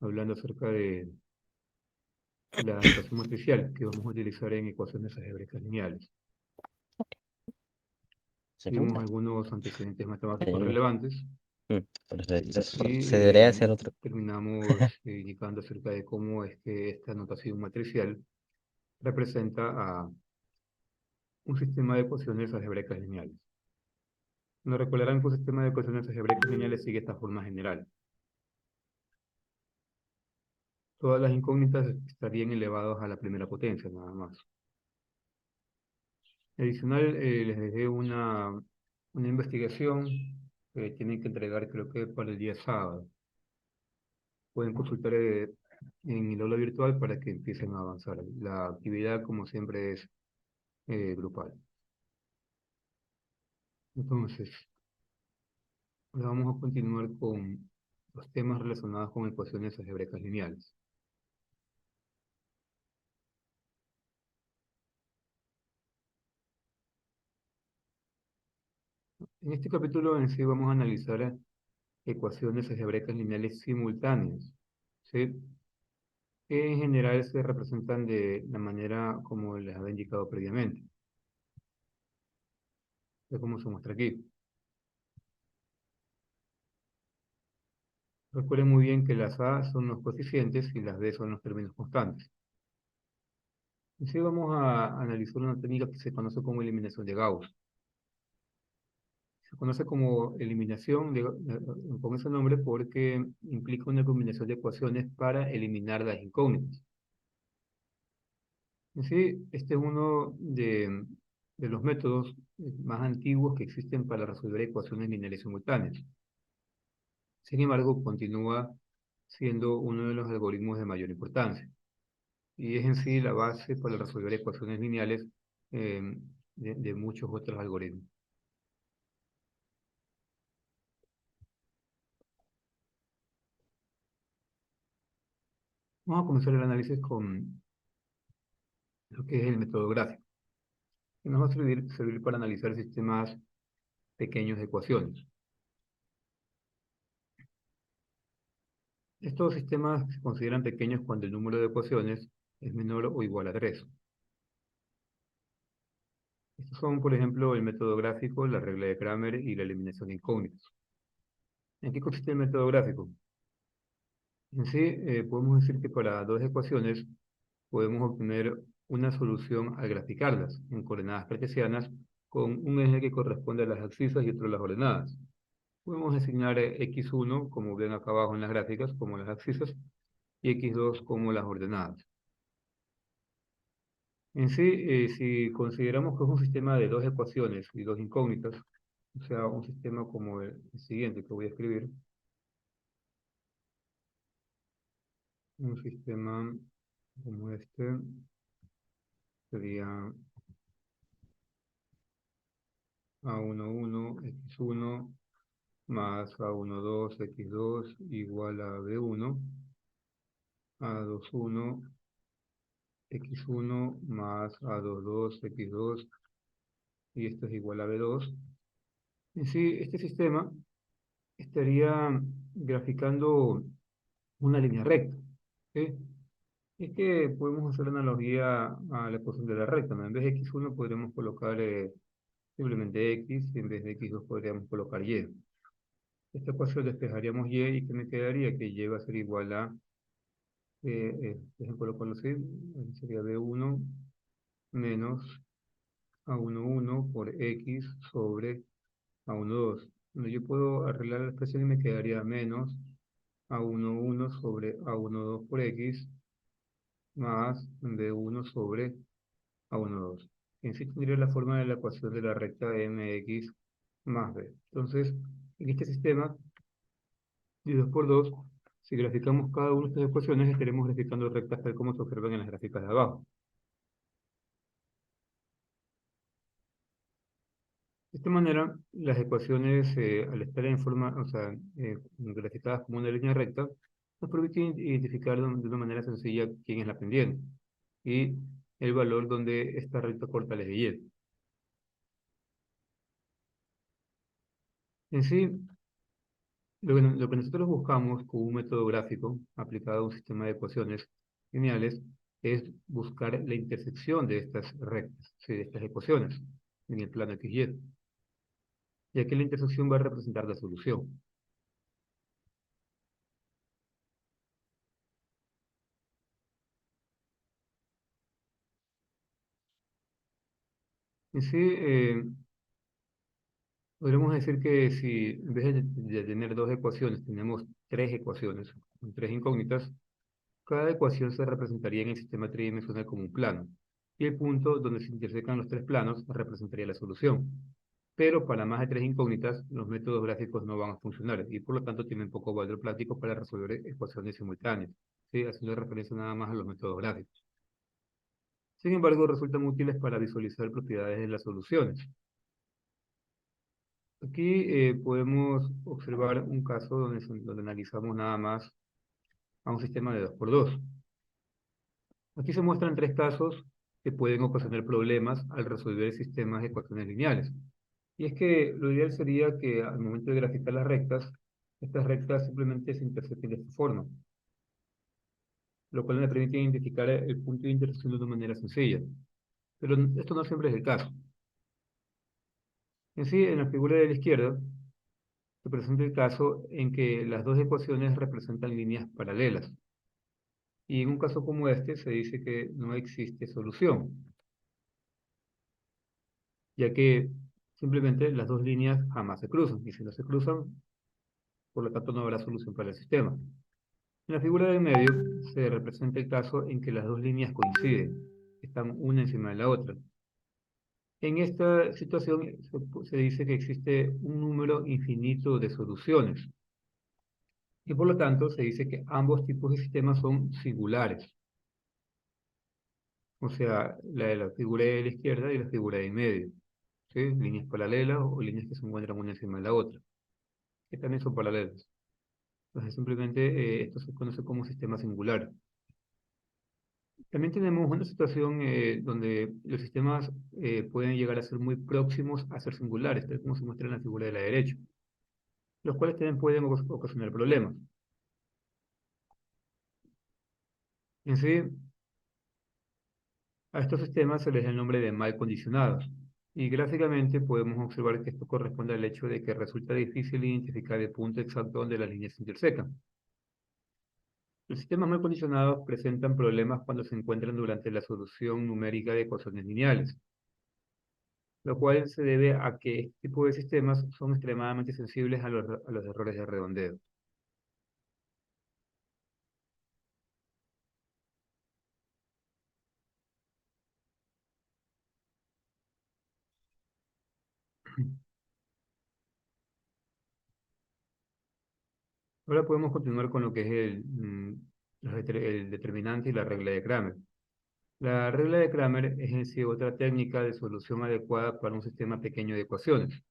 hablando acerca de la notación matricial que vamos a utilizar en ecuaciones algebraicas lineales. Vimos Segunda. algunos antecedentes matemáticos Eh, relevantes pero se y debería hacer otro. terminamos indicando acerca de cómo es que esta notación matricial representa a un sistema de ecuaciones algebraicas lineales. Nos recordarán que un sistema de ecuaciones algebraicas lineales sigue esta forma general. Todas las incógnitas estarían elevadas a la primera potencia, nada más. Adicional, les dejé una investigación que tienen que entregar, creo que para el día sábado. Pueden consultar en el aula virtual para que empiecen a avanzar. La actividad, como siempre, es grupal. Entonces, ahora vamos a continuar con los temas relacionados con ecuaciones algebraicas lineales. En este capítulo en sí vamos a analizar ecuaciones algebraicas lineales simultáneas, ¿sí? Que en general se representan de la manera como les había indicado previamente, de cómo se muestra aquí. Recuerden muy bien que las A son los coeficientes y las B son los términos constantes. Y sí vamos a analizar una técnica que se conoce como eliminación de Gauss. Se conoce como eliminación con ese nombre porque implica una combinación de ecuaciones para eliminar las incógnitas. En sí, este es uno de los métodos más antiguos que existen para resolver ecuaciones lineales simultáneas. Sin embargo, continúa siendo uno de los algoritmos de mayor importancia y es en sí la base para resolver ecuaciones lineales eh, de muchos otros algoritmos. Vamos a comenzar el análisis con lo que es el método gráfico, que nos va a servir para analizar sistemas pequeños de ecuaciones. Estos sistemas se consideran pequeños cuando el número de ecuaciones es menor o igual a 3. Estos son, por ejemplo, el método gráfico, la regla de Cramer y la eliminación de incógnitas. ¿En qué consiste el método gráfico? En sí, podemos decir que para dos ecuaciones podemos obtener una solución al graficarlas en coordenadas cartesianas con un eje que corresponde a las abscisas y otro a las ordenadas. Podemos designar x1, como ven acá abajo en las gráficas, como las abscisas, y x2 como las ordenadas. En sí, si consideramos que es un sistema de dos ecuaciones y dos incógnitas, o sea, un sistema como el siguiente que voy a escribir, un sistema como este sería A11, x1 más A12, x2 igual a b1, A21, x1 más A22, x2 y esto es igual a b2. En sí, este sistema estaría graficando una línea recta, ¿sí? Es que podemos hacer una analogía a la ecuación de la recta, ¿no? En vez de x1 podríamos colocar simplemente x, y en vez de x2 podríamos colocar y. Esta ecuación despejaríamos y ¿qué me quedaría? Que y va a ser igual a, déjenme colocarlo así, sería b1 menos a11 por x sobre a12. Bueno, yo puedo arreglar la expresión y me quedaría menos a11 sobre a12 por x más b1 sobre a12. En sí tendría la forma de la ecuación de la recta mx más b. Entonces, en este sistema, y 2 por 2, si graficamos cada una de estas ecuaciones, estaremos graficando rectas tal como se observan en las gráficas de abajo. De esta manera, las ecuaciones, al estar en forma, o sea, graficadas como una línea recta, nos permiten identificar de una manera sencilla quién es la pendiente y el valor donde esta recta corta el eje Y. En sí, Lo que nosotros buscamos con un método gráfico aplicado a un sistema de ecuaciones lineales es buscar la intersección de estas rectas, sí, de estas ecuaciones en el plano XY, ya que la intersección va a representar la solución. En sí, podríamos decir que si en vez de tener dos ecuaciones, tenemos tres ecuaciones con tres incógnitas, cada ecuación se representaría en el sistema tridimensional como un plano, y el punto donde se intersecan los tres planos representaría la solución. Pero para más de tres incógnitas, los métodos gráficos no van a funcionar, y por lo tanto tienen poco valor práctico para resolver ecuaciones simultáneas, ¿sí? Haciendo referencia nada más a los métodos gráficos. Sin embargo, resultan útiles para visualizar propiedades de las soluciones. Aquí podemos observar un caso donde analizamos nada más a un sistema de 2 por 2. Aquí se muestran tres casos que pueden ocasionar problemas al resolver sistemas de ecuaciones lineales. Y es que lo ideal sería que al momento de graficar las rectas, estas rectas simplemente se intersecten de esta forma, lo cual me permite identificar el punto de intersección de una manera sencilla. Pero esto no siempre es el caso. En sí, en la figura de la izquierda, se presenta el caso en que las dos ecuaciones representan líneas paralelas. Y en un caso como este se dice que no existe solución, ya que simplemente las dos líneas jamás se cruzan, y si no se cruzan, por lo tanto no habrá solución para el sistema. En la figura del medio se representa el caso en que las dos líneas coinciden, están una encima de la otra. En esta situación se dice que existe un número infinito de soluciones, y por lo tanto se dice que ambos tipos de sistemas son singulares, o sea, la de la figura de la izquierda y la figura del medio, ¿sí? Líneas paralelas o líneas que se encuentran una encima de la otra, que también son paralelas. Entonces, simplemente esto se conoce como sistema singular. También tenemos una situación donde los sistemas pueden llegar a ser muy próximos a ser singulares, tal como se muestra en la figura de la derecha, los cuales también pueden ocasionar problemas. En sí, a estos sistemas se les da el nombre de mal condicionados, y gráficamente podemos observar que esto corresponde al hecho de que resulta difícil identificar el punto exacto donde las líneas se intersecan. Los sistemas mal condicionados presentan problemas cuando se encuentran durante la solución numérica de ecuaciones lineales, lo cual se debe a que este tipo de sistemas son extremadamente sensibles a los errores de redondeo. Ahora podemos continuar con lo que es el determinante y la regla de Kramer. La regla de Kramer es en sí otra técnica de solución adecuada para un sistema pequeño de ecuaciones.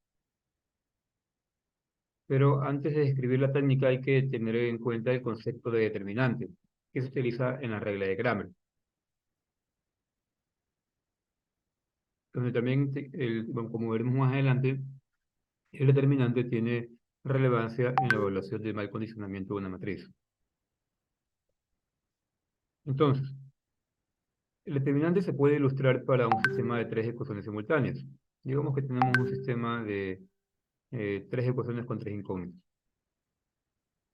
Pero antes de describir la técnica hay que tener en cuenta el concepto de determinante, que se utiliza en la regla de Kramer, donde también, bueno, como veremos más adelante, el determinante tiene relevancia en la evaluación del mal condicionamiento de una matriz. Entonces, el determinante se puede ilustrar para un sistema de tres ecuaciones simultáneas. Digamos que tenemos un sistema de tres ecuaciones con tres incógnitas.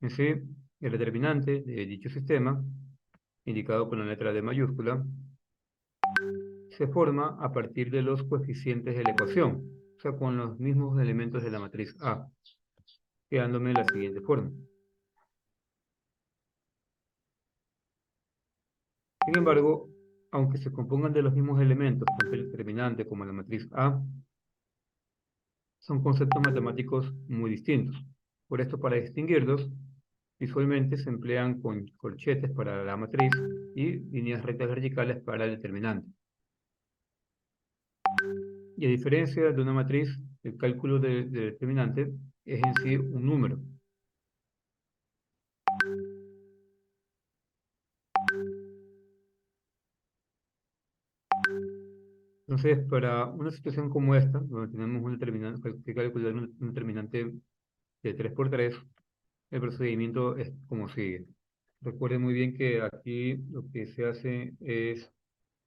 En sí, el determinante de dicho sistema, indicado con la letra D mayúscula, se forma a partir de los coeficientes de la ecuación, o sea, con los mismos elementos de la matriz A, quedándome de la siguiente forma. Sin embargo, aunque se compongan de los mismos elementos, tanto el determinante como la matriz A, son conceptos matemáticos muy distintos. Por esto, para distinguirlos, visualmente se emplean con corchetes para la matriz y líneas rectas verticales para el determinante. Y a diferencia de una matriz, el cálculo del determinante es en sí un número. Entonces, para una situación como esta, donde tenemos un determinante, que calcular un determinante de 3 por 3, el procedimiento es como sigue. Recuerden muy bien que aquí lo que se hace es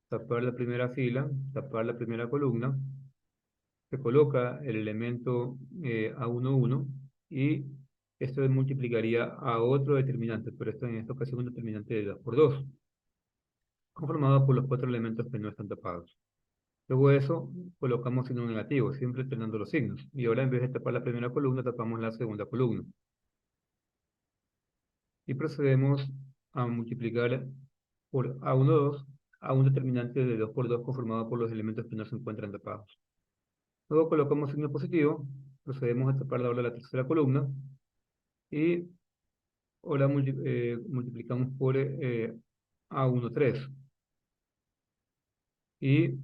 tapar la primera fila, tapar la primera columna, se coloca el elemento A11 y esto multiplicaría a otro determinante, pero esto en esta ocasión un determinante de 2 por 2, conformado por los cuatro elementos que no están tapados. Luego de eso, colocamos signo negativo, siempre alternando los signos. Y ahora en vez de tapar la primera columna, tapamos la segunda columna. Y procedemos a multiplicar por A12 a un determinante de 2 por 2 conformado por los elementos que no se encuentran tapados. Luego colocamos signo positivo, procedemos a tapar ahora la tercera columna y ahora multiplicamos por A13 y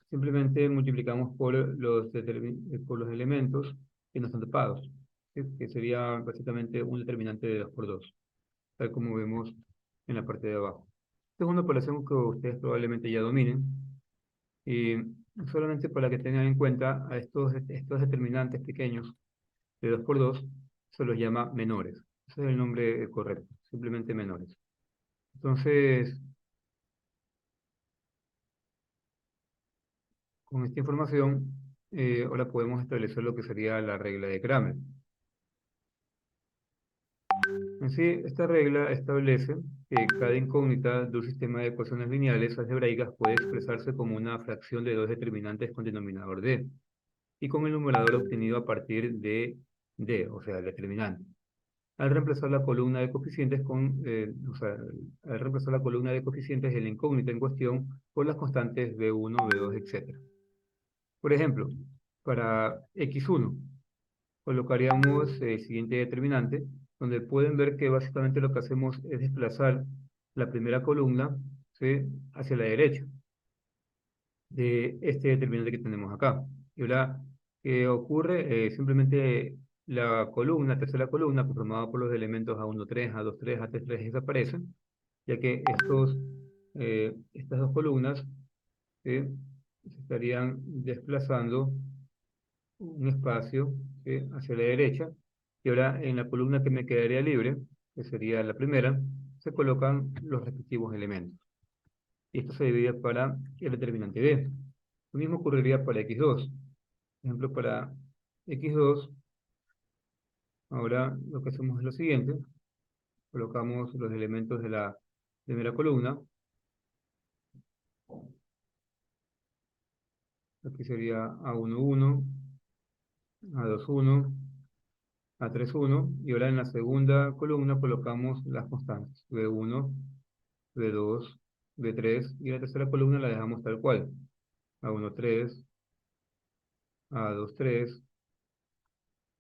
simplemente multiplicamos por los elementos que no están tapados, ¿sí? Que sería básicamente un determinante de 2 por 2, tal como vemos en la parte de abajo. Esta es una operación que ustedes probablemente ya dominen y solamente para que tengan en cuenta a estos determinantes pequeños de 2 por 2 se los llama menores. Ese es el nombre correcto, simplemente menores. Entonces, con esta información, ahora podemos establecer lo que sería la regla de Kramer. En sí, esta regla establece que cada incógnita de un sistema de ecuaciones lineales algebraicas puede expresarse como una fracción de dos determinantes con denominador d, y con el numerador obtenido a partir de d, o sea, el determinante. Al reemplazar la columna de coeficientes al reemplazar la columna de coeficientes de la incógnita en cuestión por las constantes b1, b2, etc. Por ejemplo, para x1, colocaríamos el siguiente determinante, donde pueden ver que básicamente lo que hacemos es desplazar la primera columna, ¿sí?, hacia la derecha de este determinante que tenemos acá. Y ahora, ¿qué ocurre? Simplemente la columna, tercera columna, conformada por los elementos A13, A23, A33, desaparecen, ya que estas dos columnas, ¿sí?, se estarían desplazando un espacio, ¿sí?, hacia la derecha, y ahora en la columna que me quedaría libre, que sería la primera, se colocan los respectivos elementos. Y esto se divide para el determinante D. Lo mismo ocurriría para x2. Por ejemplo, para x2, ahora lo que hacemos es lo siguiente. Colocamos los elementos de la primera columna. Aquí sería A11, A21, A31. Y ahora en la segunda columna colocamos las constantes. B1, B2, B3. Y la tercera columna la dejamos tal cual. A13, A23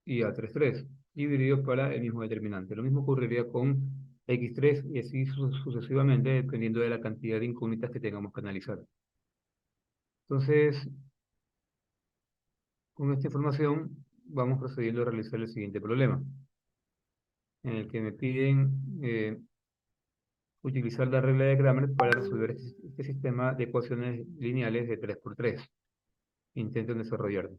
y A33, dividido para el mismo determinante. Lo mismo ocurriría con X3 y así sucesivamente, dependiendo de la cantidad de incógnitas que tengamos que analizar. Entonces, con esta información, vamos procediendo a realizar el siguiente problema, en el que me piden utilizar la regla de Kramer para resolver este sistema de ecuaciones lineales de 3 por 3. Intenten desarrollarlo.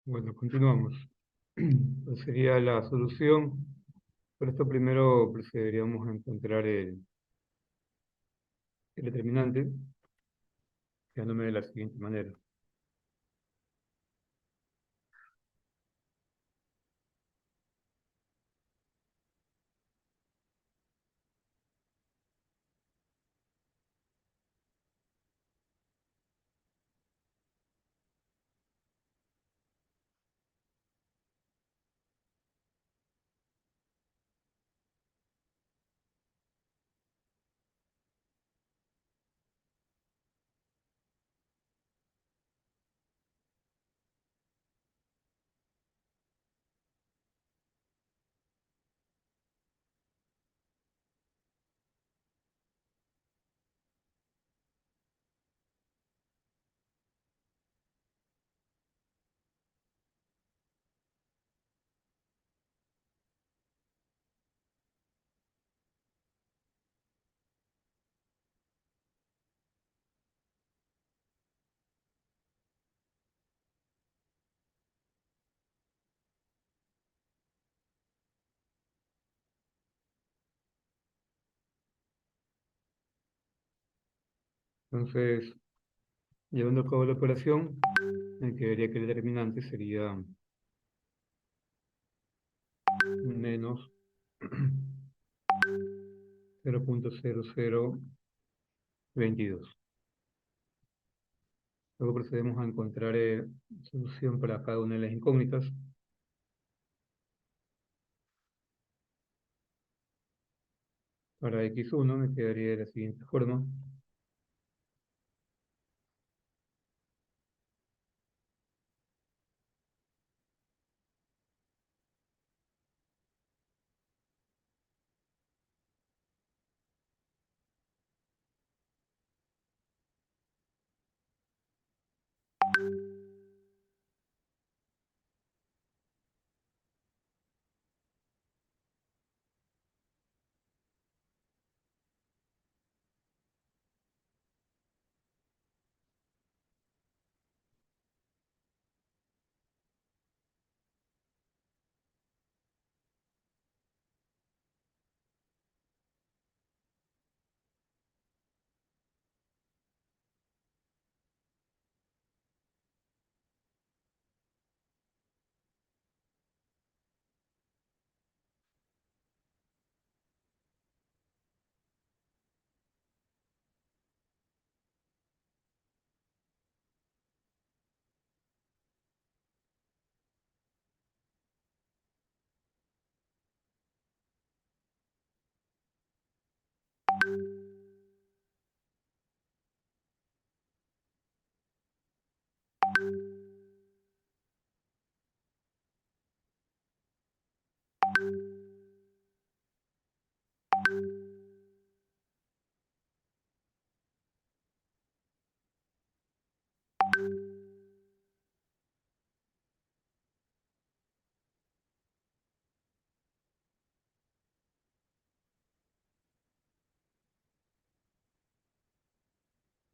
Bueno, continuamos. Pues sería la solución. Por esto primero procederíamos a encontrar el determinante, quedándome de la siguiente manera. Entonces, llevando a cabo la operación, me quedaría que el determinante sería menos 0,0022. Luego procedemos a encontrar solución para cada una de las incógnitas. Para x1 me quedaría de la siguiente forma.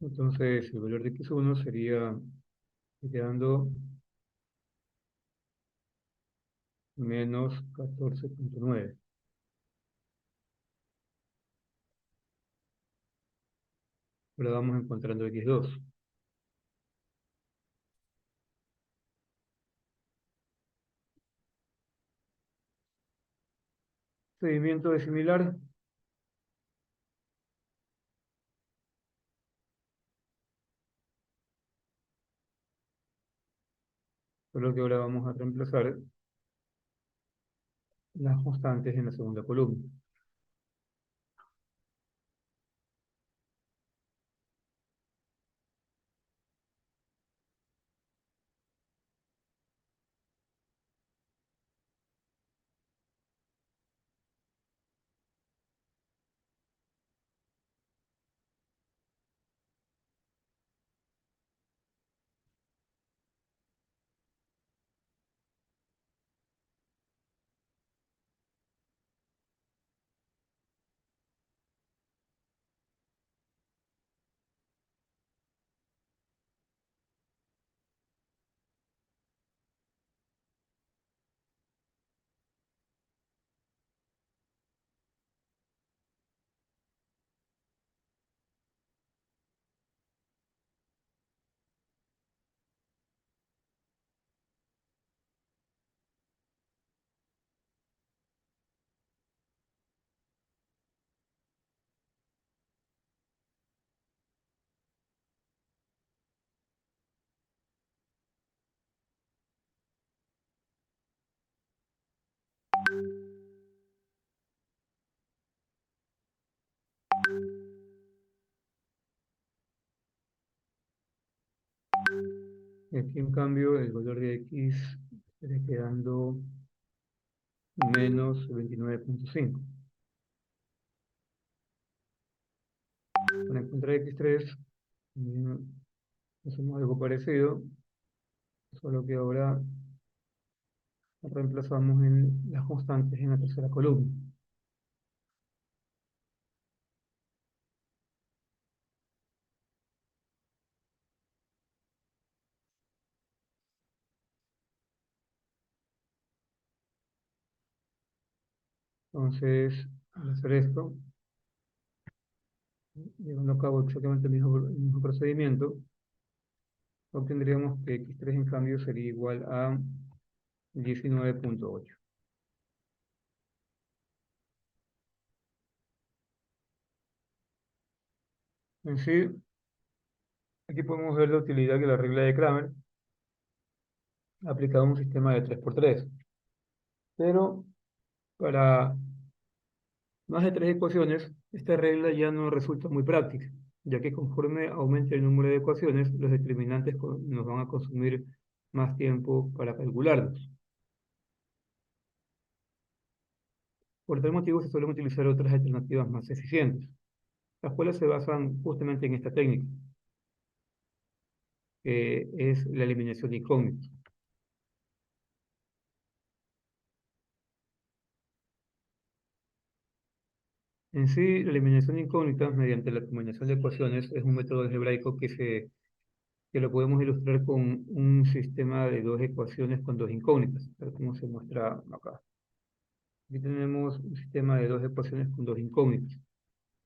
Entonces, el valor de x1 sería quedando menos 14,9. Ahora vamos encontrando x2. Seguimiento es similar, solo que ahora vamos a reemplazar las constantes en la segunda columna. Aquí en cambio el valor de x estaría quedando menos 29,5. Para encontrar x3, hacemos algo parecido, solo que ahora reemplazamos en las constantes en la tercera columna. Entonces, al hacer esto, llevando a cabo exactamente el mismo procedimiento, obtendríamos que x3 en cambio sería igual a 19,8. En sí, aquí podemos ver la utilidad de la regla de Kramer aplicada a un sistema de 3x3. Pero para más de tres ecuaciones, esta regla ya no resulta muy práctica, ya que conforme aumente el número de ecuaciones, los determinantes nos van a consumir más tiempo para calcularlos. Por tal motivo, se suelen utilizar otras alternativas más eficientes, las cuales se basan justamente en esta técnica, que es la eliminación de incógnitas. En sí, la eliminación de incógnitas mediante la combinación de ecuaciones es un método algebraico que lo podemos ilustrar con un sistema de dos ecuaciones con dos incógnitas, tal como se muestra acá. Aquí tenemos un sistema de dos ecuaciones con dos incógnitas.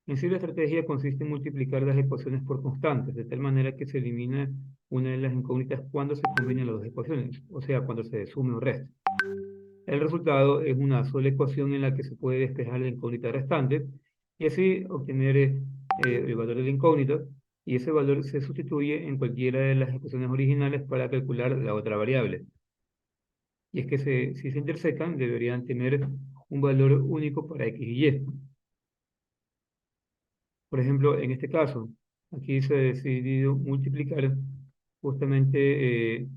En sí, la estrategia consiste en multiplicar las ecuaciones por constantes, de tal manera que se elimina una de las incógnitas cuando se combinen las dos ecuaciones, o sea, cuando se sume o resta. El resultado es una sola ecuación en la que se puede despejar la incógnita restante y así obtener el valor de la incógnita, y ese valor se sustituye en cualquiera de las ecuaciones originales para calcular la otra variable. Y es que si se intersecan, deberían tener un valor único para x y y. Por ejemplo, en este caso, aquí se ha decidido multiplicar justamente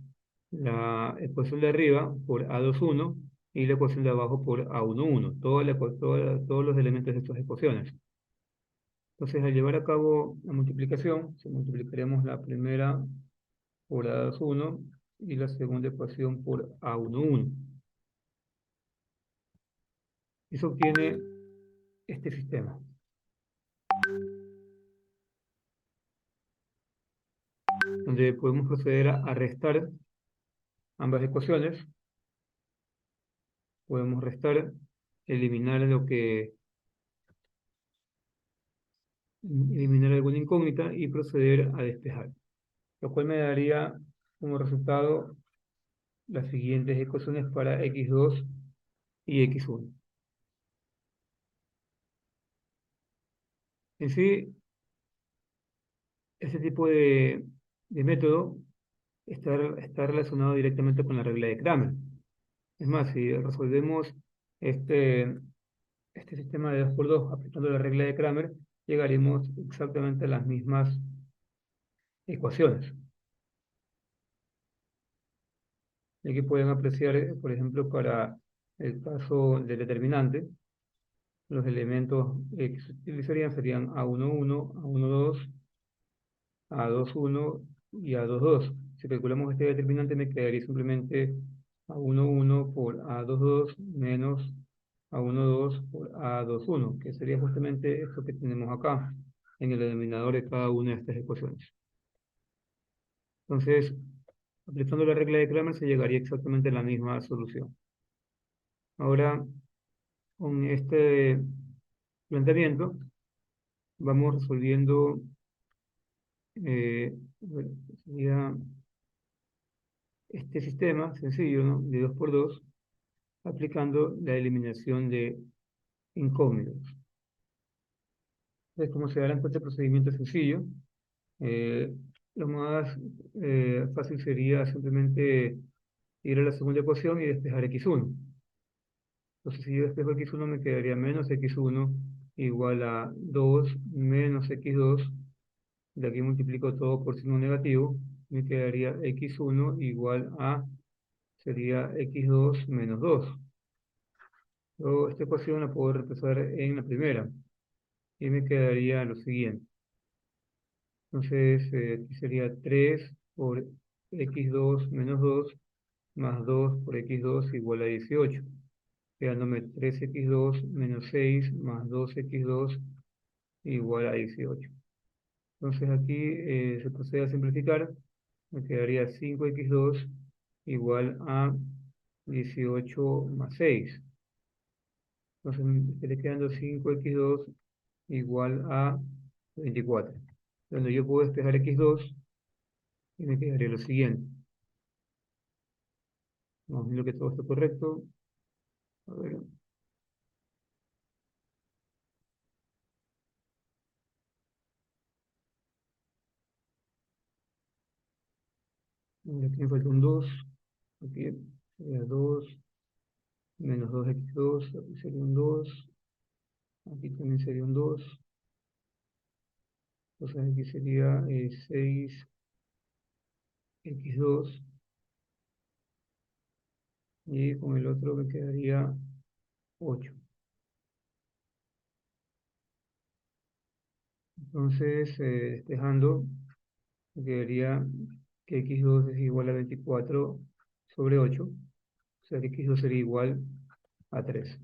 la ecuación de arriba por A21 y la ecuación de abajo por A11, todos los elementos de estas ecuaciones. Entonces, al llevar a cabo la multiplicación, se multiplicaremos la primera por A21 y la segunda ecuación por A11. Y se obtiene este sistema, donde podemos proceder a restar ambas ecuaciones. Podemos restar, eliminar alguna incógnita y proceder a despejar, lo cual me daría como resultado las siguientes ecuaciones para x2 y x1. En sí, este tipo de método está relacionado directamente con la regla de Kramer. Es más, si resolvemos este, este sistema de 2 por 2 aplicando la regla de Kramer, llegaremos exactamente a las mismas ecuaciones. Y aquí pueden apreciar, por ejemplo, para el caso del determinante, los elementos que se utilizarían serían A11, A12, A21 y A22. Si calculamos este determinante, me quedaría simplemente A11 por A22 menos A12 por A21, que sería justamente esto que tenemos acá, en el denominador de cada una de estas ecuaciones. Entonces, aplicando la regla de Kramer, se llegaría exactamente a la misma solución. Ahora, con este planteamiento, vamos resolviendo bueno, sería este sistema sencillo, ¿no? De 2 por 2 aplicando la eliminación de incógnitas. Entonces, como se dará cuenta, el procedimiento es sencillo. Eh, lo más fácil sería simplemente ir a la segunda ecuación y despejar x1. Entonces, si yo despejo x1, me quedaría menos x1 igual a 2 menos x2. De aquí multiplico todo por signo negativo Me quedaría x1 igual a, sería x2 menos 2. Luego esta ecuación la puedo reemplazar en la primera y me quedaría lo siguiente. Entonces, aquí sería 3 por x2 menos 2 más 2 por x2 igual a 18, quedándome 3x2 menos 6 más 2x2 igual a 18. Entonces aquí se procede a simplificar, me quedaría 5x2 igual a 18 más 6. Entonces me estaría quedando 5x2 igual a 24. Donde yo puedo despejar x2 y me quedaría lo siguiente. Vamos a ver que todo está correcto. A ver, aquí me falta un 2. Aquí sería 2 menos 2x2. Aquí sería un 2. Aquí también sería un 2. Entonces aquí sería 6x2. Y con el otro me quedaría 8. Entonces, despejando, me quedaría que x2 es igual a 24 sobre 8. O sea que x2 sería igual a 3.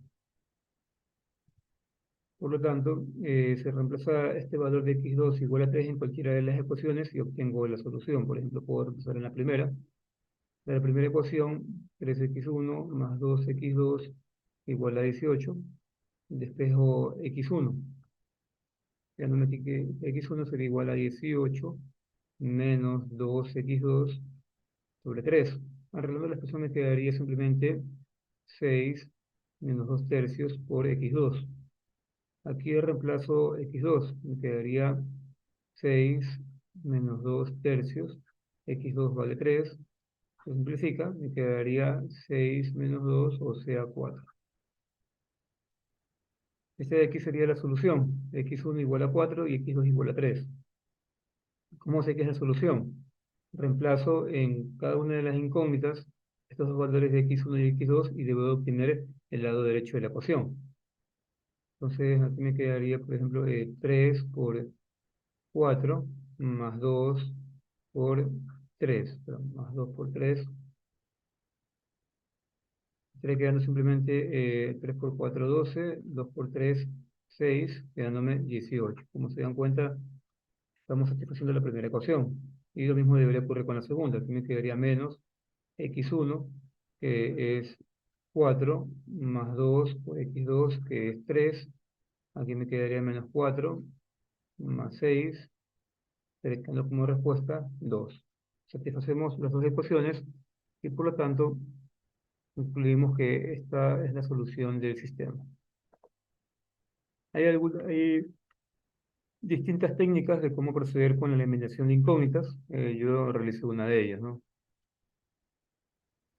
Por lo tanto, se reemplaza este valor de x2 igual a 3 en cualquiera de las ecuaciones y obtengo la solución. Por ejemplo, puedo reemplazar en la primera. De la primera ecuación, 3x1 más 2x2 igual a 18. Despejo x1. Quedándome aquí que x1 sería igual a 18 menos 2x2 sobre 3. Arreglando la expresión me quedaría simplemente 6 menos 2 tercios por x2. Aquí reemplazo x2, me quedaría 6 menos 2 tercios, x2 vale 3, se simplifica, me quedaría 6 menos 2, o sea 4. Este de aquí sería la solución, x1 igual a 4 y x2 igual a 3. ¿Cómo sé que es la solución? Reemplazo en cada una de las incógnitas estos dos valores de x1 y x2 y debo obtener el lado derecho de la ecuación. Entonces aquí me quedaría, por ejemplo, 3 por 4 más 2 por 3, perdón, más 2 por 3. Estaría quedando simplemente 3 por 4, 12, 2 por 3, 6, quedándome 18. Como se dan cuenta, estamos satisfaciendo la primera ecuación. Y lo mismo debería ocurrir con la segunda. Aquí me quedaría menos x1, que es 4, más 2 por x2, que es 3. Aquí me quedaría menos 4, más 6, seleccionando como respuesta 2. Satisfacemos las dos ecuaciones y por lo tanto concluimos que esta es la solución del sistema. Hay distintas técnicas de cómo proceder con la eliminación de incógnitas. Yo realicé una de ellas, ¿no?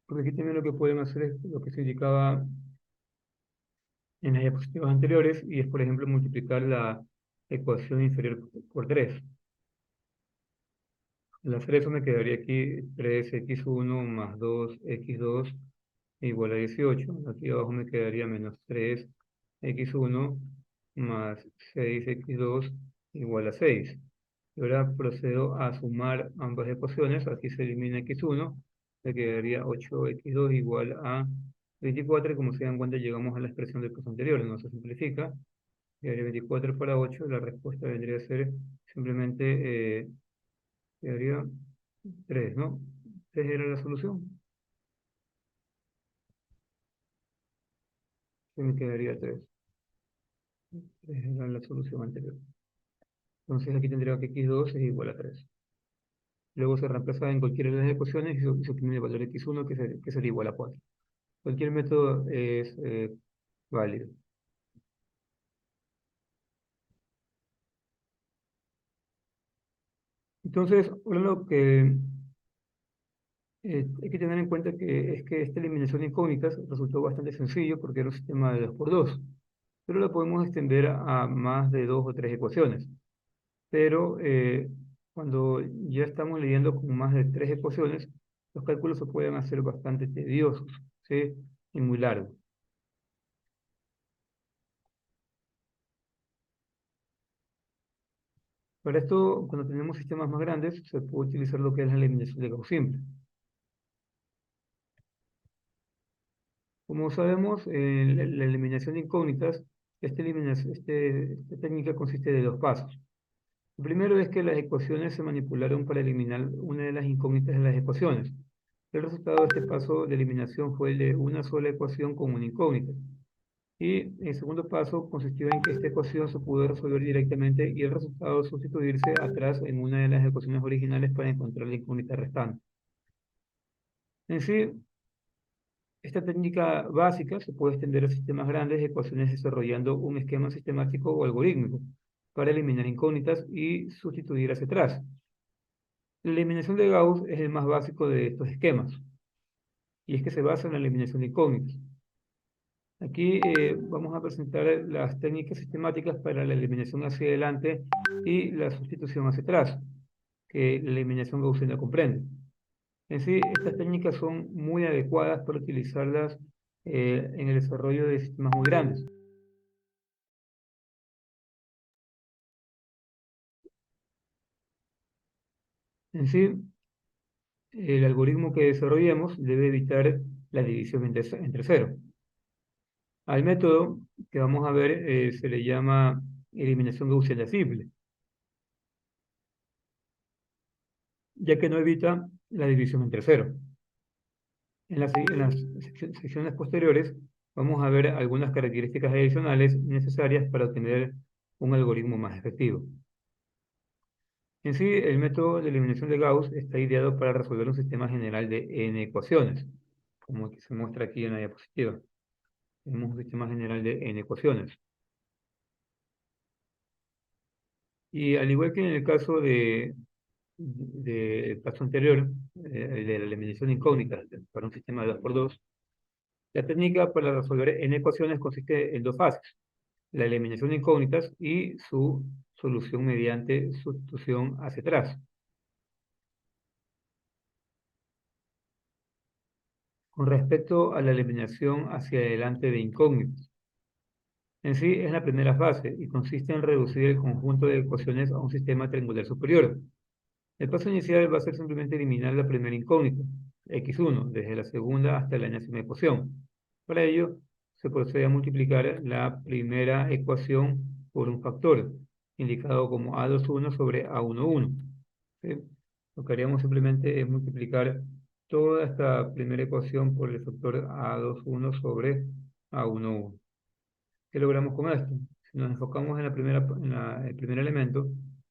Porque aquí también lo que pueden hacer es lo que se indicaba en las diapositivas anteriores y es, por ejemplo, multiplicar la ecuación inferior por 3. Al hacer eso me quedaría aquí 3x1 más 2x2 igual a 18. Aquí abajo me quedaría menos 3x1 más 6x2 igual a 6. Y ahora procedo a sumar ambas ecuaciones. Aquí se elimina x1, me quedaría 8x2 igual a 24. Y como se dan cuenta, llegamos a la expresión del paso anterior. No se simplifica. Quedaría 24 para 8. La respuesta vendría a ser simplemente, quedaría 3, ¿no? 3 era la solución. Y me quedaría 3. 3 era la solución anterior. Entonces aquí tendría que x2 es igual a 3. Luego se reemplaza en cualquiera de las ecuaciones y se obtiene el valor x1 que sería igual a 4. Cualquier método es válido. Entonces, ahora lo que hay que tener en cuenta es que esta eliminación de incógnitas resultó bastante sencillo porque era un sistema de 2 por 2, pero lo podemos extender a más de 2 o 3 ecuaciones. Pero cuando ya estamos leyendo con más de tres ecuaciones, los cálculos se pueden hacer bastante tediosos, ¿sí? Y muy largos. Para esto, cuando tenemos sistemas más grandes, se puede utilizar lo que es la eliminación de Gauss simple. Como sabemos, la eliminación de incógnitas, esta técnica consiste de dos pasos. El primero es que las ecuaciones se manipularon para eliminar una de las incógnitas de las ecuaciones. El resultado de este paso de eliminación fue el de una sola ecuación con una incógnita. Y el segundo paso consistió en que esta ecuación se pudo resolver directamente y el resultado sustituirse atrás en una de las ecuaciones originales para encontrar la incógnita restante. En sí, esta técnica básica se puede extender a sistemas grandes de ecuaciones desarrollando un esquema sistemático o algorítmico para eliminar incógnitas y sustituir hacia atrás. La eliminación de Gauss es el más básico de estos esquemas, y es que se basa en la eliminación de incógnitas. Aquí vamos a presentar las técnicas sistemáticas para la eliminación hacia adelante y la sustitución hacia atrás, que la eliminación gaussiana comprende. En sí, estas técnicas son muy adecuadas para utilizarlas en el desarrollo de sistemas muy grandes. En sí, el algoritmo que desarrollemos debe evitar la división entre cero. Al método que vamos a ver se le llama eliminación gaussiana simple, ya que no evita la división entre cero. En las secciones posteriores vamos a ver algunas características adicionales necesarias para obtener un algoritmo más efectivo. En sí, el método de eliminación de Gauss está ideado para resolver un sistema general de n ecuaciones, como que se muestra aquí en la diapositiva. Tenemos un sistema general de n ecuaciones. Y al igual que en el caso del paso anterior, de la eliminación incógnita para un sistema de 2 por 2, la técnica para resolver n ecuaciones consiste en dos fases: la eliminación de incógnitas y su solución mediante sustitución hacia atrás. Con respecto a la eliminación hacia adelante de incógnitas, en sí es la primera fase y consiste en reducir el conjunto de ecuaciones a un sistema triangular superior. El paso inicial va a ser simplemente eliminar la primera incógnita, x1, desde la segunda hasta la enésima ecuación. Para ello, se procede a multiplicar la primera ecuación por un factor, indicado como a21 sobre a11. ¿Sí? Lo que haríamos simplemente es multiplicar toda esta primera ecuación por el factor a21 sobre a11. ¿Qué logramos con esto? Si nos enfocamos en el primer elemento,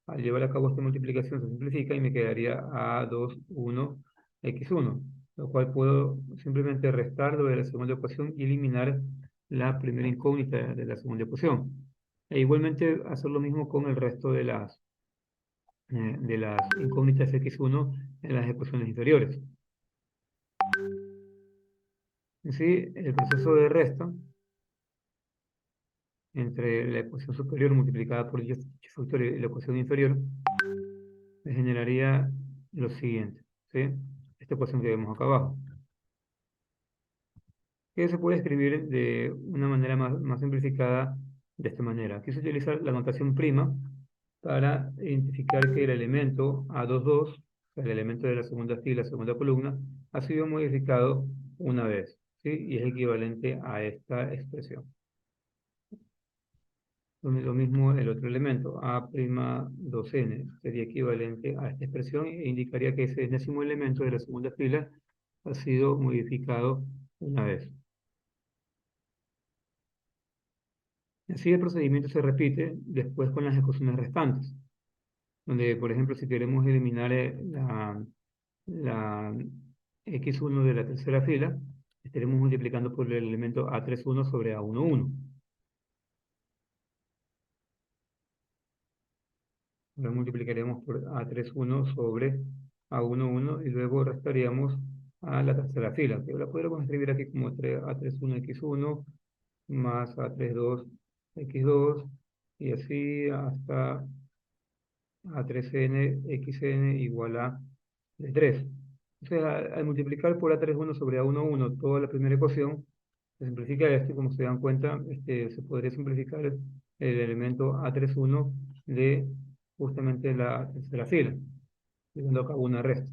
al llevar a cabo esta multiplicación se simplifica y me quedaría A21x1, lo cual puedo simplemente restar lo de la segunda ecuación y eliminar la primera incógnita de la segunda ecuación. E igualmente hacer lo mismo con el resto de las incógnitas x1 en las ecuaciones inferiores. En sí, el proceso de resta entre la ecuación superior multiplicada por dicho factor y la ecuación inferior, me generaría lo siguiente, ¿sí? Esta ecuación que vemos acá abajo, que se puede escribir de una manera más simplificada de esta manera. Aquí se utiliza la notación prima para identificar que el elemento A22, o sea, el elemento de la segunda fila, segunda columna, ha sido modificado una vez, ¿sí? Y es equivalente a esta expresión. Lo mismo el otro elemento, A'2n, sería equivalente a esta expresión e indicaría que ese enésimo elemento de la segunda fila ha sido modificado una vez. Así el procedimiento se repite después con las ecuaciones restantes, donde, por ejemplo, si queremos eliminar la x1 de la tercera fila, estaremos multiplicando por el elemento A31 sobre A11. Lo multiplicaríamos por A31 sobre A11 y luego restaríamos a la tercera fila, que la podríamos escribir aquí como A31x1 más A32x2 y así hasta A3n xn igual a D3. Entonces, al multiplicar por A31 sobre A11 toda la primera ecuación, se simplifica esto y como se dan cuenta, se podría simplificar el elemento A31 de justamente la tercera fila, llevando a cabo una resta.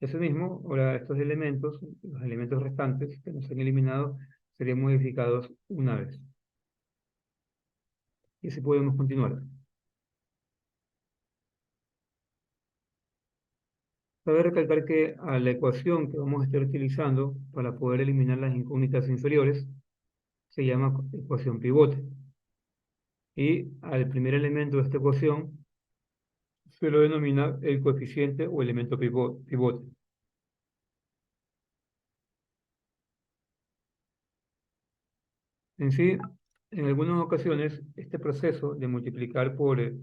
Eso mismo, ahora estos elementos, los elementos restantes que no se han eliminado, serían modificados una vez. Y así podemos continuar. Cabe recalcar que a la ecuación que vamos a estar utilizando para poder eliminar las incógnitas inferiores se llama ecuación pivote. Y al primer elemento de esta ecuación se lo denomina el coeficiente o elemento pivote. En sí, en algunas ocasiones, este proceso de multiplicar por el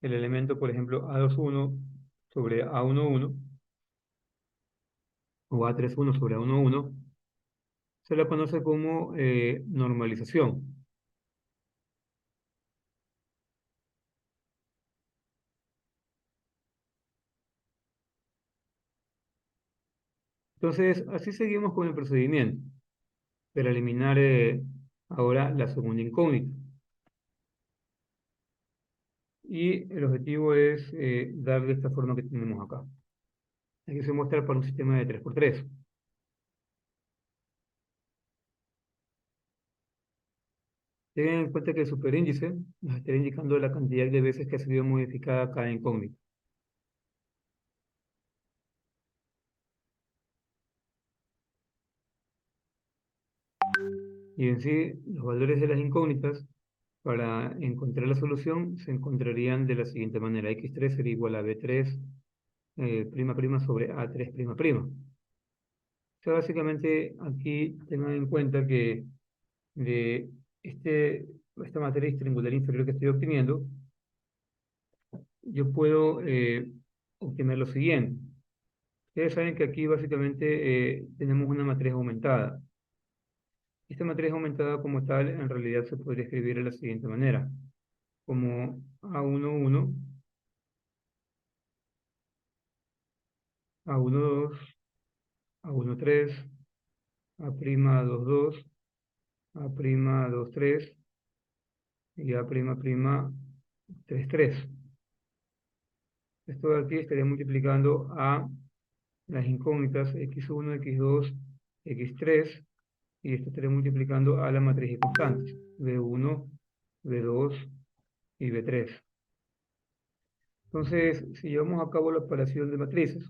elemento, por ejemplo, A21 sobre A11 o A31 sobre A11, se la conoce como normalización. Entonces, así seguimos con el procedimiento para eliminar ahora la segunda incógnita. Y el objetivo es darle esta forma que tenemos acá. Aquí se muestra para un sistema de 3×3. Tengan en cuenta que el superíndice nos estará indicando la cantidad de veces que ha sido modificada cada incógnita. Y en sí, los valores de las incógnitas, para encontrar la solución, se encontrarían de la siguiente manera. X3 sería igual a B3 prima prima sobre A3 prima prima. O sea, básicamente aquí tengan en cuenta que de esta matriz triangular inferior que estoy obteniendo, yo puedo obtener lo siguiente. Ustedes saben que aquí básicamente tenemos una matriz aumentada. Esta matriz aumentada como tal en realidad se podría escribir de la siguiente manera, como A11, A12, A13, A'22, A'23 y A'33. Esto de aquí estaría multiplicando a las incógnitas x1, x2, x3, y esto estaría multiplicando a la matriz de constantes, B1, B2 y B3. Entonces, si llevamos a cabo la operación de matrices,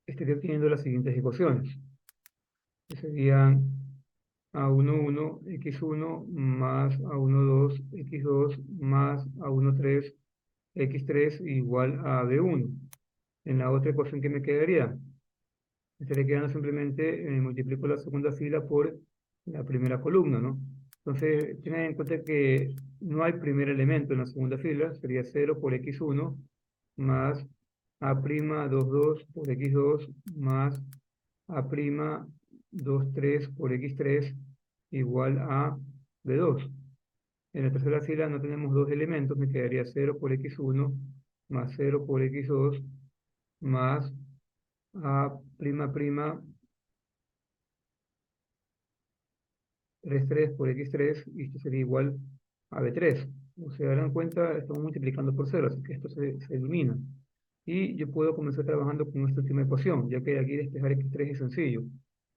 estaría obteniendo las siguientes ecuaciones, que serían A11, x1 más A12, x2 más A13, x3 igual a B1. En la otra ecuación que me quedaría, estaría quedando simplemente, multiplico la segunda fila por la primera columna, ¿no? Entonces, tengan en cuenta que no hay primer elemento en la segunda fila, sería 0 por x1 más A'22 por x2 más A'23 por x3 igual a B2. En la tercera fila no tenemos dos elementos, me quedaría 0 por x1 más 0 por x2 más A', 3 por x3, y esto sería igual a b3. Como se darán cuenta, estamos multiplicando por 0, así que esto se elimina. Y yo puedo comenzar trabajando con esta última ecuación, ya que aquí despejar x3 es sencillo.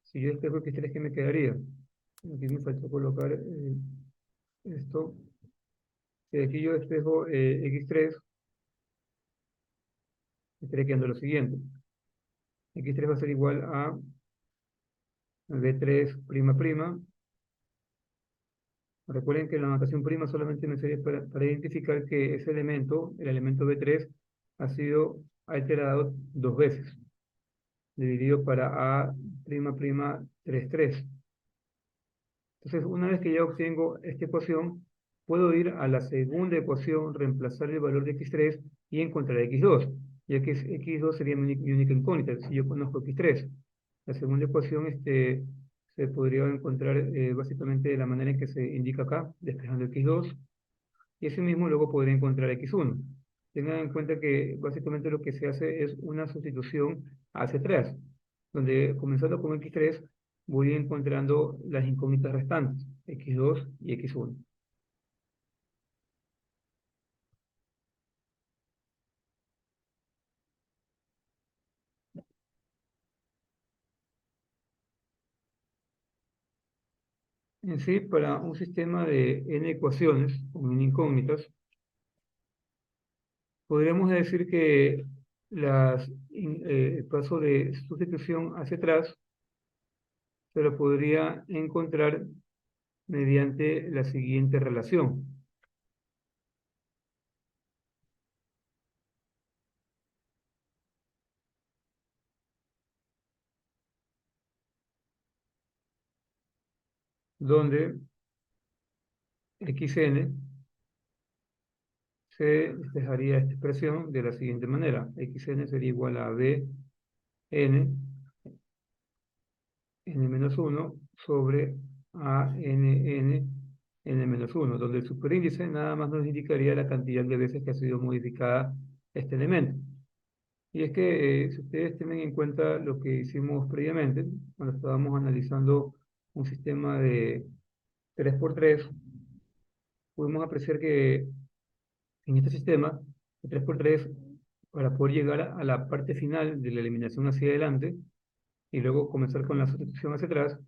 Si yo despejo x3, ¿qué me quedaría? Aquí me faltó colocar esto. Si aquí yo despejo x3, me estaría quedando lo siguiente. X3 va a ser igual a b3 prima prima. Recuerden que la notación prima solamente me sirve para identificar que ese elemento, el elemento B3, ha sido alterado dos veces, dividido para A', 3,3. Entonces, una vez que ya obtengo esta ecuación, puedo ir a la segunda ecuación, reemplazar el valor de x3 y encontrar x2, ya que x2 sería mi única incógnita, si yo conozco x3. La segunda ecuación se podría encontrar básicamente de la manera en que se indica acá, despejando x2, y asimismo luego podría encontrar x1. Tengan en cuenta que básicamente lo que se hace es una sustitución hacia atrás, donde comenzando con x3 voy encontrando las incógnitas restantes, x2 y x1. En sí, para un sistema de n ecuaciones con n incógnitas, podríamos decir que el paso de sustitución hacia atrás se lo podría encontrar mediante la siguiente relación, donde xn se despejaría esta expresión de la siguiente manera. Xn sería igual a bn n-1 sobre a n-1, donde el superíndice nada más nos indicaría la cantidad de veces que ha sido modificada este elemento. Y es que si ustedes tienen en cuenta lo que hicimos previamente, cuando estábamos analizando un sistema de 3x3, pudimos apreciar que en este sistema de 3x3, para poder llegar a la parte final de la eliminación hacia adelante y luego comenzar con la sustitución hacia atrás,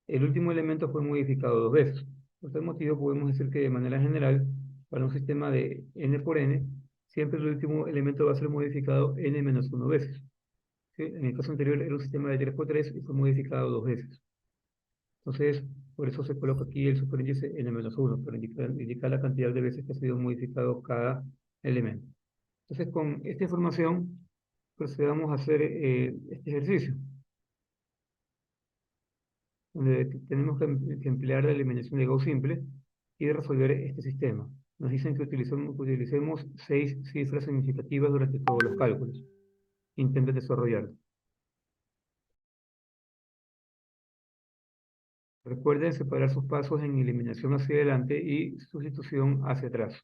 el último elemento fue modificado dos veces. Por tal motivo, podemos decir que de manera general, para un sistema de n por n, siempre el último elemento va a ser modificado n-1 veces. ¿Sí? En el caso anterior era un sistema de 3x3 y fue modificado dos veces. Entonces, por eso se coloca aquí el superíndice n-1, para indicar la cantidad de veces que ha sido modificado cada elemento. Entonces, con esta información, procedamos a hacer este ejercicio, donde tenemos que emplear la eliminación de Gauss simple y resolver este sistema. Nos dicen que utilicemos 6 cifras significativas durante todos los cálculos. Intenten desarrollarlo. Recuerden separar sus pasos en eliminación hacia adelante y sustitución hacia atrás.